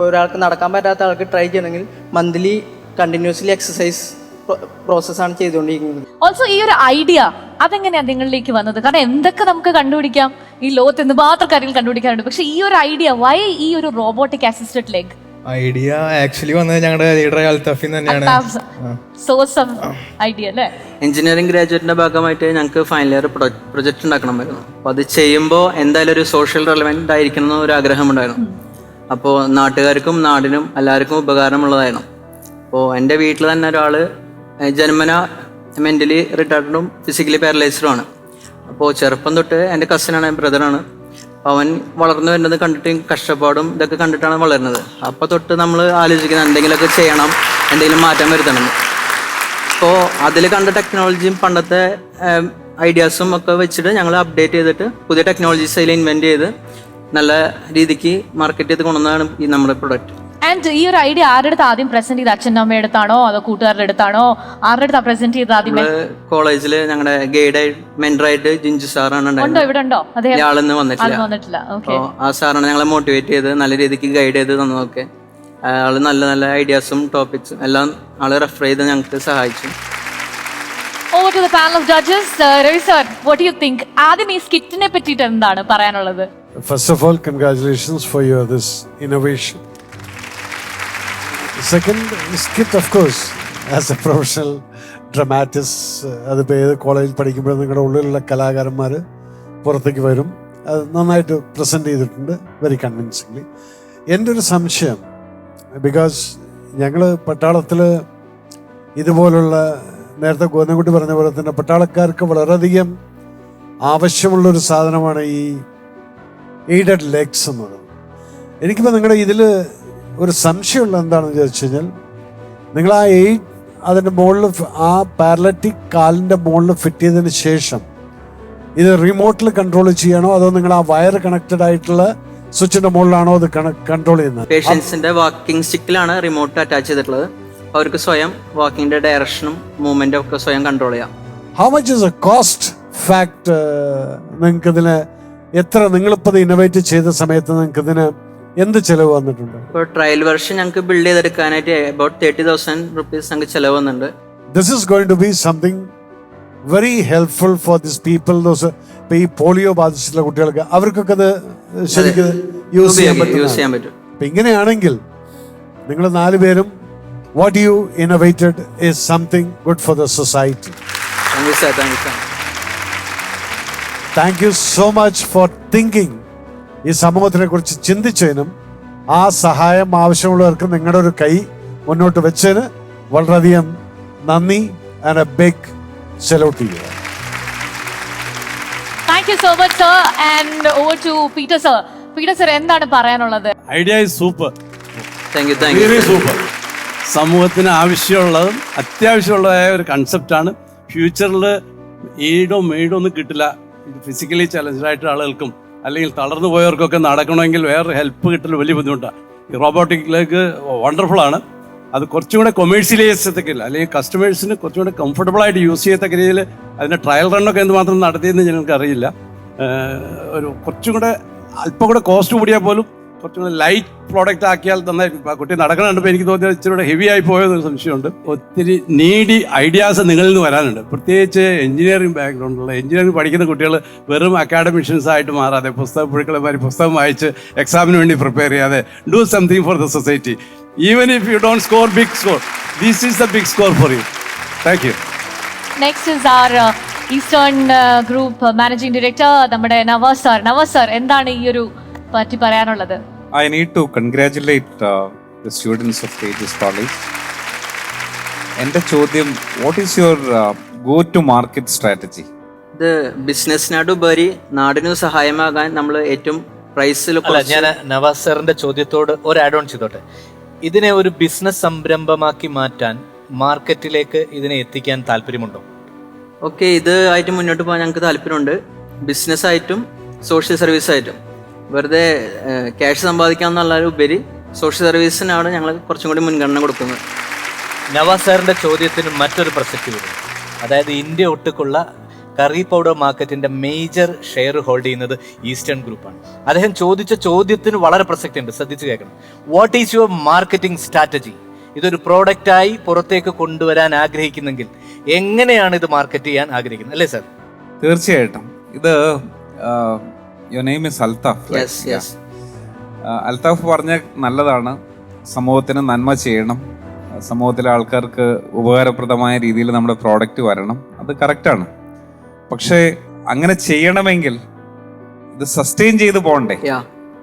ഒരാൾക്ക് നടക്കാൻ പറ്റാത്ത ആൾക്ക് ട്രൈ ചെയ്യണമെങ്കിൽ മന്ത്ലി കണ്ടിന്യൂസ്ലി എക്സസൈസ് പ്രോസസ്സാണ് ചെയ്തുകൊണ്ടിരിക്കുന്നത്. ഓൾസോ ഈ ഒരു ഐഡിയ അതെങ്ങനെയാണ് നിങ്ങളിലേക്ക് വന്നത്? കാരണം എന്തൊക്കെ നമുക്ക് കണ്ടുപിടിക്കാം, ഈ ലോകത്ത് എന്ന് മാത്രം കാര്യങ്ങൾ കണ്ടുപിടിക്കാറുണ്ട്, പക്ഷെ ഈ ഒരു ഐഡിയ, വൈ ഈ ഒരു robotic assisted leg? Idea actually വന്നത് ഞങ്ങളുടെ ലീഡർ അൽത്താഫിൽ തന്നെയാണ്. സോഴ്സ് ഓഫ് ഐഡിയ അല്ലേ? എഞ്ചിനീയറിംഗ് ഗ്രാജുവേറ്റിന്റെ ഭാഗമായിട്ട് ഞങ്ങൾക്ക് ഫൈനൽ ഇയർ പ്രൊജക്ട് ഉണ്ടാക്കണമായിരുന്നു. അപ്പോൾ അത് ചെയ്യുമ്പോൾ എന്തായാലും ഒരു സോഷ്യൽ റെലവെന്റ് ആയിരിക്കണം എന്ന് ഒരു ആഗ്രഹമുണ്ടായിരുന്നു. അപ്പോൾ നാട്ടുകാർക്കും നാടിനും എല്ലാവർക്കും ഉപകാരമുള്ളതായിരുന്നു. അപ്പോൾ എൻ്റെ വീട്ടിൽ തന്നെ ഒരാൾ ജന്മന മെൻ്റലി റിട്ടാർഡും ഫിസിക്കലി പാരലൈസ്ഡുമാണ്. അപ്പോൾ ചെറുപ്പം തൊട്ട് എൻ്റെ കസിനാണ്, ബ്രദറാണ്. അവൻ വളർന്നു വരുന്നത് കണ്ടിട്ട് കഷ്ടപ്പാടും ഇതൊക്കെ കണ്ടിട്ടാണ് വളരുന്നത്. അപ്പോൾ തൊട്ട് നമ്മൾ ആലോചിക്കുന്നത് എന്തെങ്കിലുമൊക്കെ ചെയ്യണം, എന്തെങ്കിലും മാറ്റം വരുത്തണം. അപ്പോൾ അതിൽ കണ്ട ടെക്നോളജിയും പണ്ടത്തെ ഐഡിയാസും ഒക്കെ വെച്ചിട്ട് ഞങ്ങൾ അപ്ഡേറ്റ് ചെയ്തിട്ട് പുതിയ ടെക്നോളജീസ് അതിൽ ഇൻവെൻറ്റ് ചെയ്ത് നല്ല രീതിക്ക് മാർക്കറ്റ് ചെയ്ത് കൊണ്ടുവന്നതാണ് ഈ നമ്മുടെ പ്രൊഡക്റ്റ്. ആൻഡ് ഈ ഒരു ഐഡിയ ആരുടെ അടുത്ത് ആദ്യം പ്രസന്റ് ചെയ്ത്? അച്ഛൻ്റെ അമ്മയുടെ അടുത്താണോ അതോ കൂട്ടുകാരുടെ അടുത്താണോ? ആരുടെ അടുത്താ പ്രസന്റ് ചെയ്ത് ആദ്യം? കോളേജിൽ ഞങ്ങളുടെ ഗൈഡ് മെന്ററായിട്ട് ജിഞ്ചു സാറാണ് വന്നിട്ടില്ല. ആ സാറാണ് ഞങ്ങളെ മോട്ടിവേറ്റ് ചെയ്ത് നല്ല രീതിക്ക് ഗൈഡ് ചെയ്ത് തന്നതൊക്കെ. ആള് നല്ല നല്ല ഐഡിയാസും ടോപ്പിക്സും എല്ലാം ആള് റെഫർ ചെയ്ത് ഞങ്ങൾക്ക് സഹായിച്ചു. Over to the panel of judges. Ravi sir, what do you think? ആദ്യം ഈ സ്കിറ്റിനെ പറ്റിയിട്ട് എന്താണ് പറയാനുള്ളത്? First of all, congratulations for this innovation. Second, skit of course, as a professional dramatist, അത് ഏത് കോളേജിൽ പഠിക്കുമ്പോഴും നിങ്ങളുടെ ഉള്ളിലുള്ള കലാകാരന്മാർ പുറത്തേക്ക് വരും. അത് നന്നായിട്ട് പ്രസൻറ്റ് ചെയ്തിട്ടുണ്ട്, വെരി കൺവിൻസിംഗ്ലി. എൻ്റെ ഒരു സംശയം, ബിക്കോസ് ഞങ്ങൾ പട്ടാളത്തിൽ ഇതുപോലുള്ള നേരത്തെ ഗോവിന്ദൻകുട്ടി പറഞ്ഞ പോലെ തന്നെ പട്ടാളക്കാർക്ക് വളരെയധികം ആവശ്യമുള്ളൊരു സാധനമാണ് ഈ എയ്ഡഡ് ലെഗ്സ് എന്ന് പറയുന്നത്. എനിക്കിപ്പോൾ നിങ്ങളുടെ ഇതിൽ ഒരു സംശയമുള്ള എന്താണെന്ന് ചോദിച്ചു കഴിഞ്ഞാൽ, നിങ്ങൾ ആ അതിൻ്റെ മുകളിൽ ആ പാരലറ്റിക് കാലിൻ്റെ മുകളിൽ ഫിറ്റ് ചെയ്തതിന് ശേഷം ഇത് റിമോട്ടിൽ കൺട്രോൾ ചെയ്യണോ, അതോ നിങ്ങൾ ആ വയർ കണക്റ്റഡ് ആയിട്ടുള്ള സ്വിച്ചിന്റെ മുകളിലാണോ അത് കൺട്രോൾ ചെയ്യുന്നത്? പേഷ്യൻസിന്റെ വാക്കിംഗ് സ്റ്റിക്കിലാണ് റിമോട്ട് അറ്റാച്ച് ചെയ്തിട്ടുള്ളത്. അവർക്ക് സ്വയം വാക്കിങ്ങിന്റെ ഡയറക്ഷനും മൂവ്മെന്റും ഒക്കെ സ്വയം കൺട്രോൾ ചെയ്യാം. How much is A cost fact? നിങ്ങൾക്ക് ഇതിന് എത്ര, നിങ്ങളിപ്പോൾ ഇന്നോവേറ്റ് ചെയ്ത സമയത്ത് നിങ്ങൾക്ക് ഇതിന് എന്ത് ചെലവ് വന്നിട്ടുണ്ട്? ഇപ്പോൾ ട്രയൽ വെർഷൻ ഞങ്ങൾക്ക് ബിൽഡ് ചെയ്തെടുക്കാനായിട്ട് about 30,000 rupees ഞങ്ങൾക്ക് ചെലവ് വന്നിട്ടുണ്ട്. This is going to be something very helpful for these people. Those ഈ പോളിയോ ബാധിച്ചിട്ടുള്ള കുട്ടികൾക്ക് അവർക്കൊക്കെ അത് ശരിക്കും യൂസ് ചെയ്യാൻ പറ്റും. അപ്പൊ ഇങ്ങനെയാണെങ്കിൽ നിങ്ങൾ 4 പേരും what you innovated is something good for the society. Thank you so much for thinking. ഈ സമൂഹത്തിനെ കുറിച്ച് ചിന്തിച്ചതിനും ആ സഹായം ആവശ്യമുള്ളവർക്ക് നിങ്ങളുടെ ഒരു കൈ മുന്നോട്ട് വെച്ചതിന് വളരെയധികം നന്ദി. And a big salute to you. Thank you so much, sir. And over to Peter, sir. Peter, sir, എന്താണ് പറയാനുള്ളത്? Idea is super. Thank you. Very super. സമൂഹത്തിന് ആവശ്യമുള്ളതും അത്യാവശ്യമുള്ളതായ ഒരു കൺസെപ്റ്റാണ്. ഫ്യൂച്ചറിൽ ഈടോ മെയ്ഡോ ഒന്നും കിട്ടില്ല. ഫിസിക്കലി ചലഞ്ചഡ് ആയിട്ട് ആളുകൾക്കും അല്ലെങ്കിൽ തളർന്നു പോയവർക്കൊക്കെ നടക്കണമെങ്കിൽ വേറെ ഹെൽപ്പ് കിട്ടൽ വലിയ ബുദ്ധിമുട്ടാണ്. ഈ റോബോട്ടിക്കിലേക്ക് വണ്ടർഫുൾ ആണ്. അത് കുറച്ചും കൂടെ കൊമേഴ്ഷ്യലൈസ് ചെയ്യത്തക്കില്ല, അല്ലെങ്കിൽ കസ്റ്റമേഴ്സിന് കുറച്ചും കൂടെ കംഫർട്ടബിൾ ആയിട്ട് യൂസ് ചെയ്യത്തക്ക രീതിയിൽ അതിൻ്റെ ട്രയൽ റണ്ണൊക്കെ എന്തുമാത്രം നടത്തിയെന്ന് ഞങ്ങൾക്ക് അറിയില്ല. ഒരു കുറച്ചും കൂടെ അല്പം കൂടെ കോസ്റ്റ് കൂടിയാൽ പോലും കുറച്ചും കൂടെ ലൈറ്റ് പ്രോഡക്റ്റ് ആക്കിയാൽ നന്നായിരിക്കും. ആ കുട്ടി നടക്കണുണ്ടപ്പോൾ എനിക്ക് തോന്നിയത് ഇച്ചിരി കൂടെ ഹെവി ആയി പോയതെന്നൊരു സംശയമുണ്ട്. ഒത്തിരി നീഡി ഐഡിയാസ് നിങ്ങളിൽ നിന്ന് വരാനുണ്ട്. പ്രത്യേകിച്ച് എഞ്ചിനീയറിംഗ് ബാക്ക്ഗ്രൗണ്ടുള്ള എഞ്ചിനീയറിംഗ് പഠിക്കുന്ന കുട്ടികൾ വെറും അക്കാഡമിഷ്യൻസ് ആയിട്ട് മാറാതെ പുസ്തക പുഴുക്കളമാരി പുസ്തകം വായിച്ച് എക്സാമിന് വേണ്ടി പ്രിപ്പയർ ചെയ്യാതെ do something for the society. Even if you don't score big score, this is the big score for you. Thank you. Next is our Eastern Group Managing Director, നമ്മുടെ നവാസ് sir. നവാസ് sir, എന്താണ് ഈ ഒരു പറ്റി പറയാനുള്ളത്? I need to congratulate the students of Tejas College. എൻ്റെ ചോദ്യം, what is your go to market strategy? ഇത് ബിസിനസ്സിനോടുപരി നാടിന് സഹായമാകാൻ നമ്മൾ ഏറ്റവും പ്രൈസിൽ. ഞാൻ നവാസ് സാറിന്റെ ചോദ്യത്തോട് ഒരു ആഡ് ഓൺ ചെയ്തോട്ടെ. ഇതിനെ ഒരു ബിസിനസ് സംരംഭമാക്കി മാറ്റാൻ മാർക്കറ്റിലേക്ക് ഇതിനെ എത്തിക്കാൻ താല്പര്യമുണ്ടോ? ഓക്കെ, ഇത് ആയിട്ട് മുന്നോട്ട് പോകാൻ ഞങ്ങൾക്ക് താല്പര്യമുണ്ട്. ബിസിനസ് ആയിട്ടും സോഷ്യൽ സർവീസ് ആയിട്ടും. വെറുതെ ക്യാഷ് സമ്പാദിക്കാമെന്നുള്ള ഉപരി സോഷ്യൽ സർവീസിനാണ് ഞങ്ങൾ കുറച്ചും കൂടി മുൻഗണന കൊടുക്കുന്നത്. നവാസ് സാറിന്റെ ചോദ്യത്തിന് മറ്റൊരു പ്രസക്തി വരും. അതായത് ഇന്ത്യ ഒട്ടുക്കുള്ള കറി പൗഡർ മാർക്കറ്റിന്റെ മേജർ ഷെയർ ഹോൾഡ് ചെയ്യുന്നത് ഈസ്റ്റേൺ ഗ്രൂപ്പാണ്. അദ്ദേഹം ചോദിച്ച ചോദ്യത്തിന് വളരെ പ്രസക്തി ഉണ്ട്, ശ്രദ്ധിച്ചു കേൾക്കണം. What is your marketing strategy? ഇതൊരു പ്രോഡക്റ്റായി പുറത്തേക്ക് കൊണ്ടുവരാൻ ആഗ്രഹിക്കുന്നെങ്കിൽ എങ്ങനെയാണ് ഇത് മാർക്കറ്റ് ചെയ്യാൻ ആഗ്രഹിക്കുന്നത്, അല്ലേ സാർ? തീർച്ചയായിട്ടും. ഇത് your name is Althaf. Althaf പറഞ്ഞ നല്ലതാണ്. സമൂഹത്തിന് നന്മ ചെയ്യണം, സമൂഹത്തിലെ ആൾക്കാർക്ക് ഉപകാരപ്രദമായ രീതിയിൽ നമ്മുടെ പ്രോഡക്റ്റ് വരണം. അത് കറക്റ്റാണ്. പക്ഷേ അങ്ങനെ ചെയ്യണമെങ്കിൽ ഇത് സസ്റ്റെയിൻ ചെയ്ത് പോകണ്ടേ?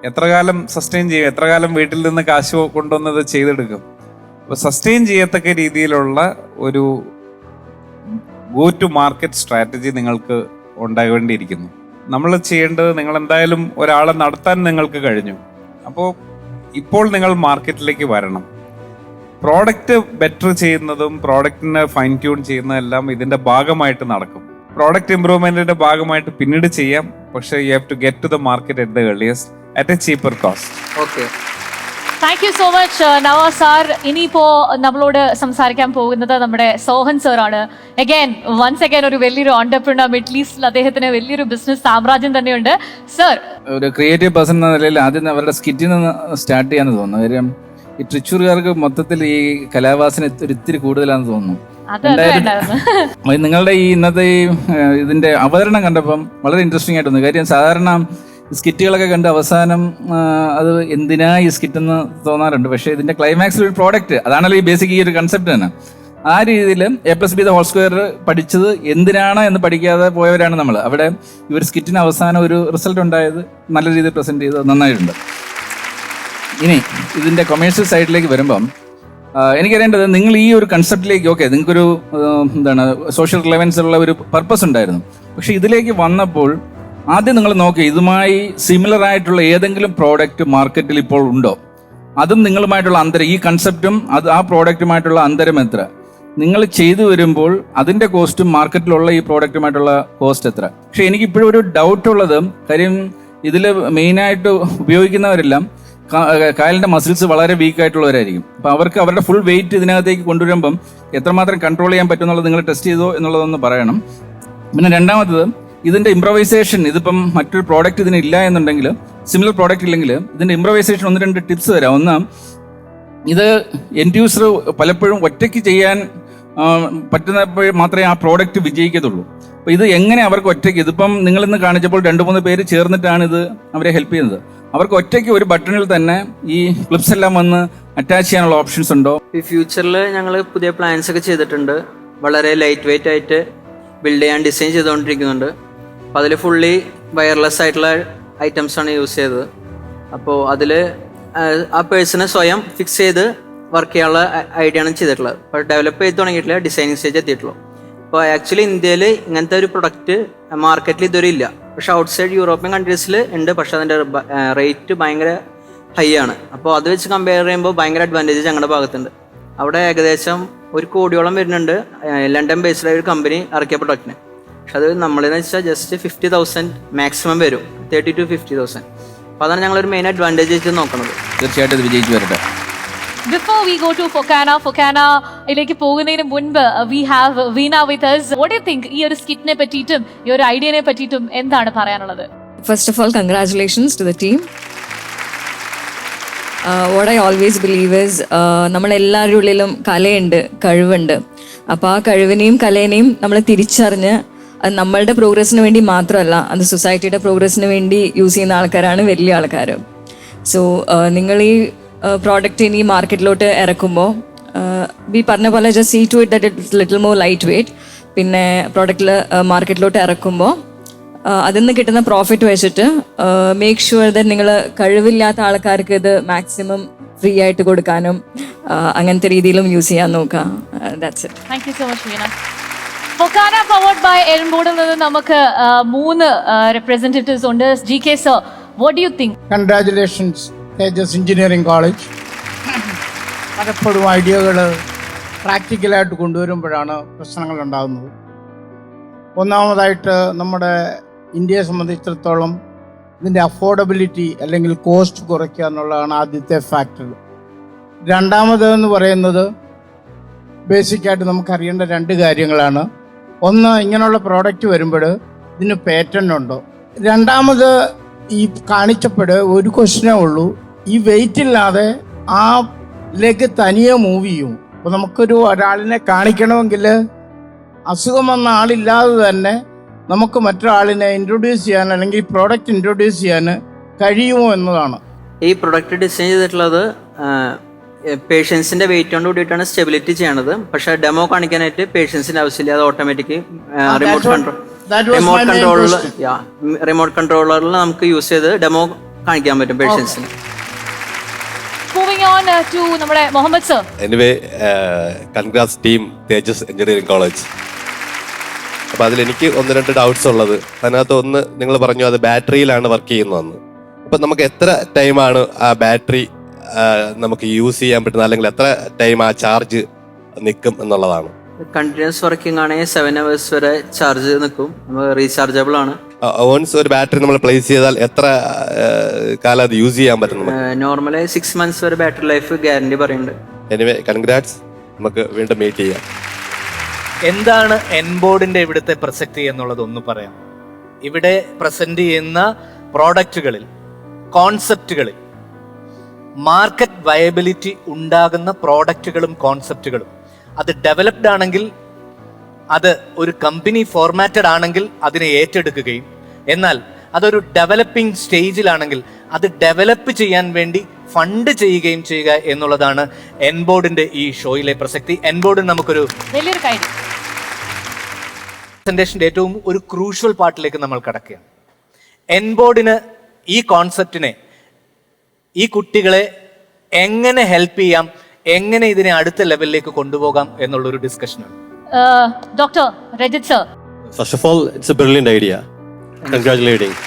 എത്ര കാലം സസ്റ്റെയിൻ ചെയ്യും? എത്ര കാലം വീട്ടിൽ നിന്ന് കാശ് കൊണ്ടുവന്നത് ചെയ്തെടുക്കും? അപ്പോൾ സസ്റ്റെയിൻ ചെയ്യത്തക്ക രീതിയിലുള്ള ഒരു ഗോ ടു മാർക്കറ്റ് സ്ട്രാറ്റജി നിങ്ങൾക്ക് ഉണ്ടാകേണ്ടിയിരിക്കുന്നു. നമ്മൾ ചെയ്യേണ്ടത്, നിങ്ങൾ എന്തായാലും ഒരാളെ നടത്താൻ നിങ്ങൾക്ക് കഴിഞ്ഞു. അപ്പോൾ ഇപ്പോൾ നിങ്ങൾ മാർക്കറ്റിലേക്ക് വരണം. പ്രോഡക്റ്റ് ബെറ്റർ ചെയ്യുന്നതും പ്രോഡക്റ്റിനെ ഫൈൻ ട്യൂൺ ചെയ്യുന്നതെല്ലാം ഇതിൻ്റെ ഭാഗമായിട്ട് നടക്കും. പ്രോഡക്റ്റ് ഇംപ്രൂവ്മെന്റിന്റെ ഭാഗമായിട്ട് പിന്നീട് ചെയ്യാം. പക്ഷേ you have to get to the market at the earliest at a cheaper cost. Okay, thank you so much Navas sir. ഇനിയിപ്പോ നമ്മളോട് സംസാരിക്കാൻ പോകുന്നത് നമ്മുടെ സോഹൻ സർ ആണ്. വൺസ് അഗൈൻ ഒരു വലിയൊരു ഓണ്ടർപ്രണർ, മിഡിൽ ഈസ്റ്റിൽ അദ്ദേഹത്തിന് വലിയൊരു ബിസിനസ് സാമ്രാജ്യം തന്നെയുണ്ട്. സർ, ഒരു ക്രിയേറ്റീവ് പേഴ്സൺ എന്ന നിലയിൽ ആദ്യം അവരുടെ സ്കിറ്റിൽ നിന്ന് സ്റ്റാർട്ട് ചെയ്യാന്ന് തോന്നുന്നു. കാര്യം ഈ തൃശ്ശൂർകാർക്ക് മൊത്തത്തിൽ ഈ കലാവാസന ഒരിത്തിരി കൂടുതലാണെന്ന് തോന്നുന്നു. നിങ്ങളുടെ ഈ ഇന്നത്തെ ഈ ഇതിന്റെ അവതരണം കണ്ടപ്പം വളരെ ഇൻട്രസ്റ്റിംഗ് ആയിട്ട് തോന്നി. കാര്യം സാധാരണ സ്കിറ്റുകളൊക്കെ കണ്ട് അവസാനം അത് എന്തിനാ ഈ സ്കിറ്റ് എന്ന് തോന്നാറുണ്ട്. പക്ഷേ ഇതിന്റെ ക്ലൈമാക്സിൽ ഒരു പ്രോഡക്റ്റ്, അതാണല്ലോ ഈ ബേസിക് ഈ ഒരു കൺസെപ്റ്റ് തന്നെ. ആ രീതിയിൽ A+B² പഠിച്ചത് എന്തിനാണ് എന്ന് പഠിക്കാതെ പോയവരാണ് നമ്മൾ. അവിടെ ഇവർ സ്കിറ്റിന് അവസാനം ഒരു റിസൾട്ട് ഉണ്ടായത് നല്ല രീതിയിൽ പ്രസന്റ് ചെയ്തത് നന്നായിട്ടുണ്ട്. ഇനി ഇതിന്റെ കൊമേഴ്ഷ്യൽ സൈഡിലേക്ക് വരുമ്പം എനിക്കറിയേണ്ടത്, നിങ്ങൾ ഈ ഒരു കൺസെപ്റ്റിലേക്ക് നിങ്ങൾക്കൊരു സോഷ്യൽ റിലവൻസ് ഉള്ള ഒരു പർപ്പസ് ഉണ്ടായിരുന്നു. പക്ഷെ ഇതിലേക്ക് വന്നപ്പോൾ ആദ്യം നിങ്ങൾ നോക്കി ഇതുമായി സിമിലർ ആയിട്ടുള്ള ഏതെങ്കിലും പ്രോഡക്റ്റ് മാർക്കറ്റിൽ ഇപ്പോൾ ഉണ്ടോ, അതും നിങ്ങളുമായിട്ടുള്ള അന്തരം, ഈ കൺസെപ്റ്റും ആ പ്രോഡക്റ്റുമായിട്ടുള്ള അന്തരം എത്ര, നിങ്ങൾ ചെയ്തു വരുമ്പോൾ അതിന്റെ കോസ്റ്റും മാർക്കറ്റിലുള്ള ഈ പ്രോഡക്റ്റുമായിട്ടുള്ള കോസ്റ്റ് എത്ര. പക്ഷെ എനിക്കിപ്പോഴും ഒരു ഡൗട്ട് ഉള്ളത്, കാര്യം ഇതിൽ മെയിനായിട്ട് ഉപയോഗിക്കുന്നവരെല്ലാം കാലിന്റെ മസിൽസ് വളരെ വീക്ക് ആയിട്ടുള്ളവരായിരിക്കും. അപ്പൊ അവർക്ക് അവരുടെ ഫുൾ വെയിറ്റ് ഇതിനകത്തേക്ക് കൊണ്ടുവരുമ്പം എത്രമാത്രം കൺട്രോൾ ചെയ്യാൻ പറ്റും എന്നുള്ളത് നിങ്ങൾ ടെസ്റ്റ് ചെയ്തോ എന്നുള്ളതൊന്ന് പറയണം. പിന്നെ രണ്ടാമത്തത്, ഇതിന്റെ ഇംപ്രവൈസേഷൻ, ഇതിപ്പം മറ്റൊരു പ്രോഡക്റ്റ് ഇതിനില്ല എന്നുണ്ടെങ്കിൽ, സിമിലർ പ്രോഡക്റ്റ് ഇല്ലെങ്കിൽ ഇതിന്റെ ഇംപ്രവൈസേഷൻ 1-2 ടിപ്സ് തരാം. ഒന്ന്, ഇത് എൻഡ് യൂസർ പലപ്പോഴും ഒറ്റയ്ക്ക് ചെയ്യാൻ പറ്റുന്നപ്പോൾ മാത്രമേ ആ പ്രോഡക്റ്റ് വിജയിക്കത്തുള്ളൂ. അപ്പോൾ ഇത് എങ്ങനെ അവർക്ക് ഒറ്റയ്ക്ക്, ഇതിപ്പം നിങ്ങളിന്ന് കാണിച്ചപ്പോൾ 2-3 പേര് ചേർന്നിട്ടാണ് ഇത് അവരെ ഹെൽപ്പ് ചെയ്യുന്നത്. അവർക്ക് ഒറ്റയ്ക്ക് ഒരു ബട്ടണിൽ തന്നെ ഈ ക്ലിപ്സ് എല്ലാം വന്ന് അറ്റാച്ച് ചെയ്യാനുള്ള ഓപ്ഷൻസ് ഉണ്ടോ? ഈ ഫ്യൂച്ചറിൽ ഞങ്ങൾ പുതിയ പ്ലാൻസ് ഒക്കെ ചെയ്തിട്ടുണ്ട്. വളരെ ലൈറ്റ് വെയിറ്റ് ആയിട്ട് ബിൽഡ് ചെയ്യാൻ ഡിസൈൻ ചെയ്തുകൊണ്ടിരിക്കുന്നുണ്ട്. അപ്പോൾ അതിൽ ഫുള്ളി വയർലെസ് ആയിട്ടുള്ള ഐറ്റംസ് ആണ് യൂസ് ചെയ്തത്. അപ്പോൾ അതിൽ ആ പേഴ്സണെ സ്വയം ഫിക്സ് ചെയ്ത് വർക്ക് ചെയ്യാനുള്ള ഐഡിയ ആണ് ചെയ്തിട്ടുള്ളത്. അപ്പോൾ ഡെവലപ്പ് ചെയ്ത് തുടങ്ങിയിട്ടില്ല, ഡിസൈനിങ് സ്റ്റേജ് എത്തിയിട്ടുള്ളൂ. അപ്പോൾ ആക്ച്വലി ഇന്ത്യയിൽ ഇങ്ങനത്തെ ഒരു പ്രൊഡക്റ്റ് മാർക്കറ്റിൽ ഇതുവരെ ഇല്ല. പക്ഷെ ഔട്ട്സൈഡ് യൂറോപ്യൻ കൺട്രീസിൽ ഉണ്ട്. പക്ഷെ അതിൻ്റെ റേറ്റ് ഭയങ്കര ഹൈ ആണ്. അപ്പോൾ അത് വെച്ച് കമ്പയർ ചെയ്യുമ്പോൾ ഭയങ്കര അഡ്വാൻറ്റേജ് ഞങ്ങളുടെ ഭാഗത്തുണ്ട്. അവിടെ ഏകദേശം 1 കോടിയോളം വരുന്നുണ്ട് ലണ്ടൻ ബേസ്ഡ് ഒരു കമ്പനി ഇറക്കിയ പ്രൊഡക്റ്റിന്. പക്ഷെ അത് നമ്മളെന്ന് വെച്ചാൽ ജസ്റ്റ് 50,000 മാക്സിമം വരും, 30,000 to 50,000. അപ്പോൾ അതാണ് ഞങ്ങളൊരു മെയിൻ അഡ്വാൻറ്റേജ് വെച്ച് നോക്കുന്നത്. തീർച്ചയായിട്ടും ഇത് വിജയിച്ചു വരട്ടെ. Before we go to ഫൊക്കാനയിലേക്ക് പോകുന്നതിന് മുൻപ് we have Veena with us. What do you think? ഈ ഒരു സ്കിറ്റിനെ പറ്റിയിട്ടും ഈ ഒരു ഐഡിയനെ പറ്റിയിട്ടും എന്താണ് പറയാനുള്ളത്? First of all, congratulations to the team. What I always believe is നമ്മളെല്ലാവരുടെ ഉള്ളിലും കലയുണ്ട്, കഴിവുണ്ട്. അപ്പോൾ ആ കഴിവിനെയും കലയിനെയും നമ്മൾ തിരിച്ചറിഞ്ഞ് അത് നമ്മളുടെ പ്രോഗ്രസ്സിന് വേണ്ടി മാത്രമല്ല, അത് സൊസൈറ്റിയുടെ പ്രോഗ്രസ്സിന് വേണ്ടി യൂസ് ചെയ്യുന്ന ആൾക്കാരാണ് വലിയ ആൾക്കാർ. സോ നിങ്ങൾ ഈ പ്രോഡക്റ്റ് ഇനി മാർക്കറ്റിലോട്ട് ഇറക്കുമ്പോൾ ഈ പറഞ്ഞ പോലെ just see to it that it's little more light weight. പിന്നെ പ്രോഡക്റ്റിൽ മാർക്കറ്റിലോട്ട് ഇറക്കുമ്പോൾ അതിൽ നിന്ന് കിട്ടുന്ന പ്രോഫിറ്റ് വെച്ചിട്ട് മേക്ക് ഷുവർ ദാറ്റ് നിങ്ങൾ കഴിവില്ലാത്ത ആൾക്കാർക്ക് ഇത് മാക്സിമം ഫ്രീ ആയിട്ട് കൊടുക്കാനും അങ്ങനത്തെ രീതിയിലും യൂസ് ചെയ്യാൻ നോക്കുക. That's it. Thank you so much Veena. FOKANA powered by എയർബോർഡിൽ നിന്ന് നമുക്ക് 3 റെപ്രസെന്റേറ്റീവ്സ് ഉണ്ട്. GK sir, what do you think? Congratulations Tejas engineering college. പലപ്പോഴും ഐഡിയകൾ പ്രാക്ടിക്കലായിട്ട് കൊണ്ടുവരുമ്പോഴാണ് പ്രശ്നങ്ങൾ ഉണ്ടാകുന്നത്. ഒന്നാമതായിട്ട് നമ്മുടെ ഇന്ത്യയെ സംബന്ധിച്ചിടത്തോളം ഇതിൻ്റെ അഫോർഡബിലിറ്റി അല്ലെങ്കിൽ കോസ്റ്റ് കുറയ്ക്കുക എന്നുള്ളതാണ് ആദ്യത്തെ ഫാക്ടർ. രണ്ടാമതെന്ന് പറയുന്നത് ബേസിക്കായിട്ട് നമുക്കറിയേണ്ട 2 കാര്യങ്ങളാണ്. ഒന്ന്, ഇങ്ങനെയുള്ള പ്രോഡക്റ്റ് വരുമ്പോൾ ഇതിന് പേറ്റൻ്റ് ഉണ്ടോ. രണ്ടാമത്, ഈ കാണിച്ചപ്പോൾ ഒരു ക്വസ്റ്റ്യനേ ഉള്ളൂ, ഈ വെയിറ്റ് ഇല്ലാതെ ആ ലെഗ് തനിയെ മൂവ് ചെയ്യും. അപ്പോൾ നമുക്കൊരു ഒരാളിനെ കാണിക്കണമെങ്കിൽ അസുഖം വന്ന ആളില്ലാതെ തന്നെ നമുക്ക് മറ്റൊരാളിനെ ഇൻട്രൊഡ്യൂസ് ചെയ്യാൻ അല്ലെങ്കിൽ പ്രോഡക്റ്റ് ഇൻട്രൊഡ്യൂസ് ചെയ്യാൻ കഴിയുമോ എന്നതാണ്. ഈ പ്രൊഡക്റ്റ് ഡിസൈൻ ചെയ്തിട്ടുള്ളത് പേഷ്യൻസിന്റെ വെയിറ്റ് കൊണ്ട് കൂടിയിട്ടാണ് സ്റ്റെബിലിറ്റി ചെയ്യണത്. പക്ഷെ ഡെമോ കാണിക്കാനായിട്ട് പേഷ്യൻസിന്റെ ആവശ്യമില്ല. അത് ഓട്ടോമാറ്റിക് റിമോട്ട് കൺട്രോളറിൽ നമുക്ക് യൂസ് ചെയ്ത് ഡെമോ കാണിക്കാൻ പറ്റും പേഷ്യൻസിന്. മൂവിംഗ് ഓൺ ടു നമ്മുടെ Muhammad sir. Anyway, congrats team Tejas engineering college. അപ്പോൾ അതിലെനിക്ക് 1-2 ഡൗട്ട്സ് ഉള്ളത്. അതിനകത്ത് ഒന്ന്, നിങ്ങൾ പറഞ്ഞു അത് ബാറ്ററിയിലാണ് വർക്ക് ചെയ്യുന്നതെന്ന്. അപ്പം നമുക്ക് എത്ര ടൈമാണ് ആ ബാറ്ററി നമുക്ക് യൂസ് ചെയ്യാൻ പറ്റുന്നത്, അല്ലെങ്കിൽ എത്ര ടൈം ആ ചാർജ് നിൽക്കും എന്നുള്ളതാണ്. കണ്ടിന്യൂസ് വർക്കിംഗ് ആണെങ്കിൽ 7 hours വരെ ചാർജ് നിൽക്കും. റീചാർജബിൾ ആണ്. വൺസ് ഒരു ബാറ്ററി നമ്മൾ പ്ലേസ് ചെയ്താൽ എത്ര കാലം അത് യൂസ് ചെയ്യാൻ പറ്റും? നോർമലി 6 months വരെ ബാറ്ററി ലൈഫ് ഗ്യാരണ്ടി പറയുന്നുണ്ട്. Anyway, congrats. നമുക്ക് വീണ്ടും മീറ്റ് ചെയ്യാം. എന്താണ് എൻബോർഡിന്റെ ഇവിടുത്തെ പ്രസക്തി എന്നുള്ളത് ഒന്ന് പറയാം. ഇവിടെ പ്രസന്റ് ചെയ്യുന്ന പ്രോഡക്റ്റുകളിൽ, കോൺസെപ്റ്റുകളിൽ മാർക്കറ്റ് വയബിലിറ്റി ഉണ്ടാകുന്ന പ്രോഡക്റ്റുകളും കോൺസെപ്റ്റുകളും അത് ഡെവലപ്ഡ് ആണെങ്കിൽ, അത് ഒരു കമ്പനി ഫോർമാറ്റഡ് ആണെങ്കിൽ അതിനെ ഏറ്റെടുക്കുകയും, എന്നാൽ അതൊരു ഡെവലപ്പിംഗ് സ്റ്റേജിലാണെങ്കിൽ അത് ഡെവലപ്പ് ചെയ്യാൻ വേണ്ടി ഫണ്ട് ചെയ്യുകയും ചെയ്യുക എന്നുള്ളതാണ് എൻബോർഡിന്റെ ഈ ഷോയിലെ പ്രസക്തി. എൻബോർഡിന് നമുക്കൊരു വലിയൊരു കാര്യം. പ്രസന്റേഷന്റെ ഏറ്റവും ഒരു ക്രൂഷ്യൽ പാർട്ടിലേക്ക് നമ്മൾ കടക്കുകയാണ്. എൻബോർഡിന് ഈ കോൺസെപ്റ്റിനെ, ഈ കുട്ടികളെ എങ്ങനെ ഹെൽപ്പ് ചെയ്യാം, എങ്ങനെ ഇതിനെ അടുത്ത ലെവലിലേക്ക് കൊണ്ടുപോകാം എന്നുള്ളൊരു ഡിസ്കഷനാണ്. Doctor Rajith sir, first of all it's a brilliant idea. Congratulating.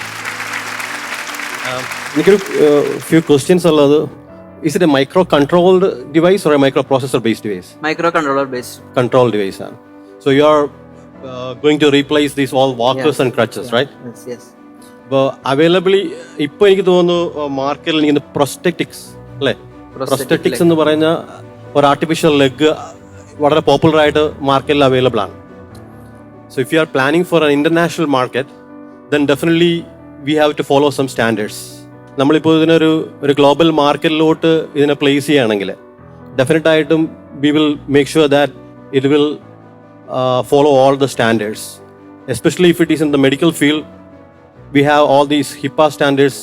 എനിക്കൊരു ഫ്യൂ ക്വസ്റ്റ്യൻസ് ഉള്ളത്. Is it a micro-controlled device or a microprocessor-based device? Microcontroller-based. Control device. So you are going to replace these all walkers and crutches, right? Yes, yes. അപ്പോൾ അവൈലബിളി ഇപ്പോൾ എനിക്ക് തോന്നുന്നു മാർക്കറ്റിൽ ഇങ്ങനെ പ്രൊസ്റ്ററ്റിക്സ് അല്ലേ, പ്രൊസ്റ്ററ്റിക്സ് എന്ന് പറയുന്ന ഒരു ആർട്ടിഫിഷ്യൽ ലെഗ് വളരെ പോപ്പുലർ ആയിട്ട് മാർക്കറ്റിൽ അവൈലബിൾ ആണ്. So if you are planning for an international market then definitely we have to follow some standards. നമ്മളിപ്പോൾ ഇതിനൊരു ഗ്ലോബൽ മാർക്കറ്റിലോട്ട് ഇതിനെ പ്ലേസ് ചെയ്യുകയാണെങ്കിൽ ഡെഫിനറ്റായിട്ടും we will make sure that it will follow all the standards, especially if it is in the medical field. We have all these HIPAA standards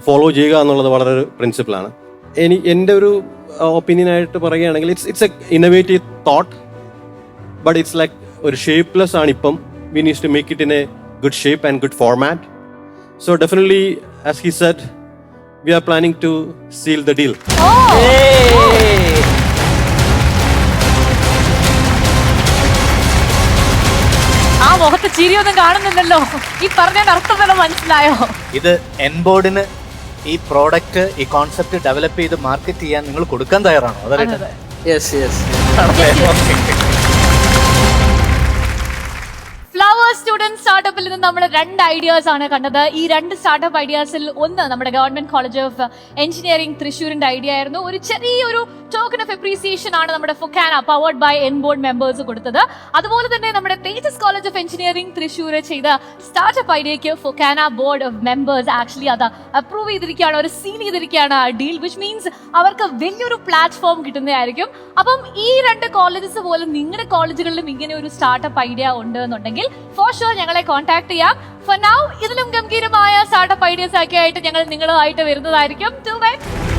follow ചെയ്യുക എന്നുള്ളത് വളരെ പ്രിൻസിപ്പിളാണ്. എൻ്റെ ഒരു ഒപ്പീനിയൻ ആയിട്ട് പറയുകയാണെങ്കിൽ it's a innovative thought, but it's like ഒരു ഷേപ്പ്ലെസ് ആണ് ഇപ്പം. We needs to make it in a good shape and good format. So definitely as he said, we are planning to seal the deal. ആ മുഖത്ത് ചിരിയൊന്നും കാണുന്നില്ലല്ലോ. ഈ പറഞ്ഞതിന്റെ അർത്ഥം വല്ല മനസ്സിലായോ? ഇത് എൻബോർഡിന് ഈ പ്രോഡക്റ്റ്, ഈ കോൺസെപ്റ്റ് ഡെവലപ്പ് ചെയ്ത് മാർക്കറ്റ് ചെയ്യാൻ നിങ്ങൾ കൊടുക്കാൻ തയ്യാറാണോ? അതറിയാം. Yes yes. ഫ്ലവേഴ്സ് സ്റ്റുഡന്റ് സ്റ്റാർട്ടപ്പിൽ നിന്ന് നമ്മൾ 2 ഐഡിയാസ് ആണ് കണ്ടത്. ഈ 2 സ്റ്റാർട്ടപ്പ് ഐഡിയാസിൽ ഒന്ന് നമ്മുടെ ഗവൺമെന്റ് കോളേജ് ഓഫ് എഞ്ചിനീയറിംഗ് തൃശ്ശൂരിന്റെ ഐഡിയ ആയിരുന്നു. ഒരു ചെറിയൊരു ടോക്കൺ ഓഫ് അപ്രീസിയേഷൻ ആണ് നമ്മുടെ FOKANA powered by onboard members കൊടുത്തത്. അതുപോലെ തന്നെ നമ്മുടെ Thejus college of engineering Thrissur ചെയ്ത സ്റ്റാർട്ടപ്പ് ഐഡിയക്ക് FOKANA board of members actually അത് അപ്രൂവ് ചെയ്തിരിക്കുകയാണ്, ഒരു സീൽ ചെയ്തിരിക്കുകയാണ് ആ ഡീൽ, വിച്ച് മീൻസ് അവർക്ക് വലിയൊരു പ്ലാറ്റ്ഫോം കിട്ടുന്നതായിരിക്കും. അപ്പം ഈ 2 കോളേജസ് പോലെ നിങ്ങളുടെ കോളേജുകളിലും ഇങ്ങനെ ഒരു സ്റ്റാർട്ടപ്പ് ഐഡിയ ഉണ്ട് എന്നുണ്ടെങ്കിൽ ഫോർ ഷുവർ ഞങ്ങളെ കോൺടാക്ട് ചെയ്യാം. ഫോർ നൗ ഇതിലും ഗംഭീരമായ സ്റ്റാർട്ടപ്പ് ഐഡിയാസ് ഒക്കെ ആയിട്ട് ഞങ്ങൾ നിങ്ങളുമായിട്ട് വരുന്നതായിരിക്കും. Till then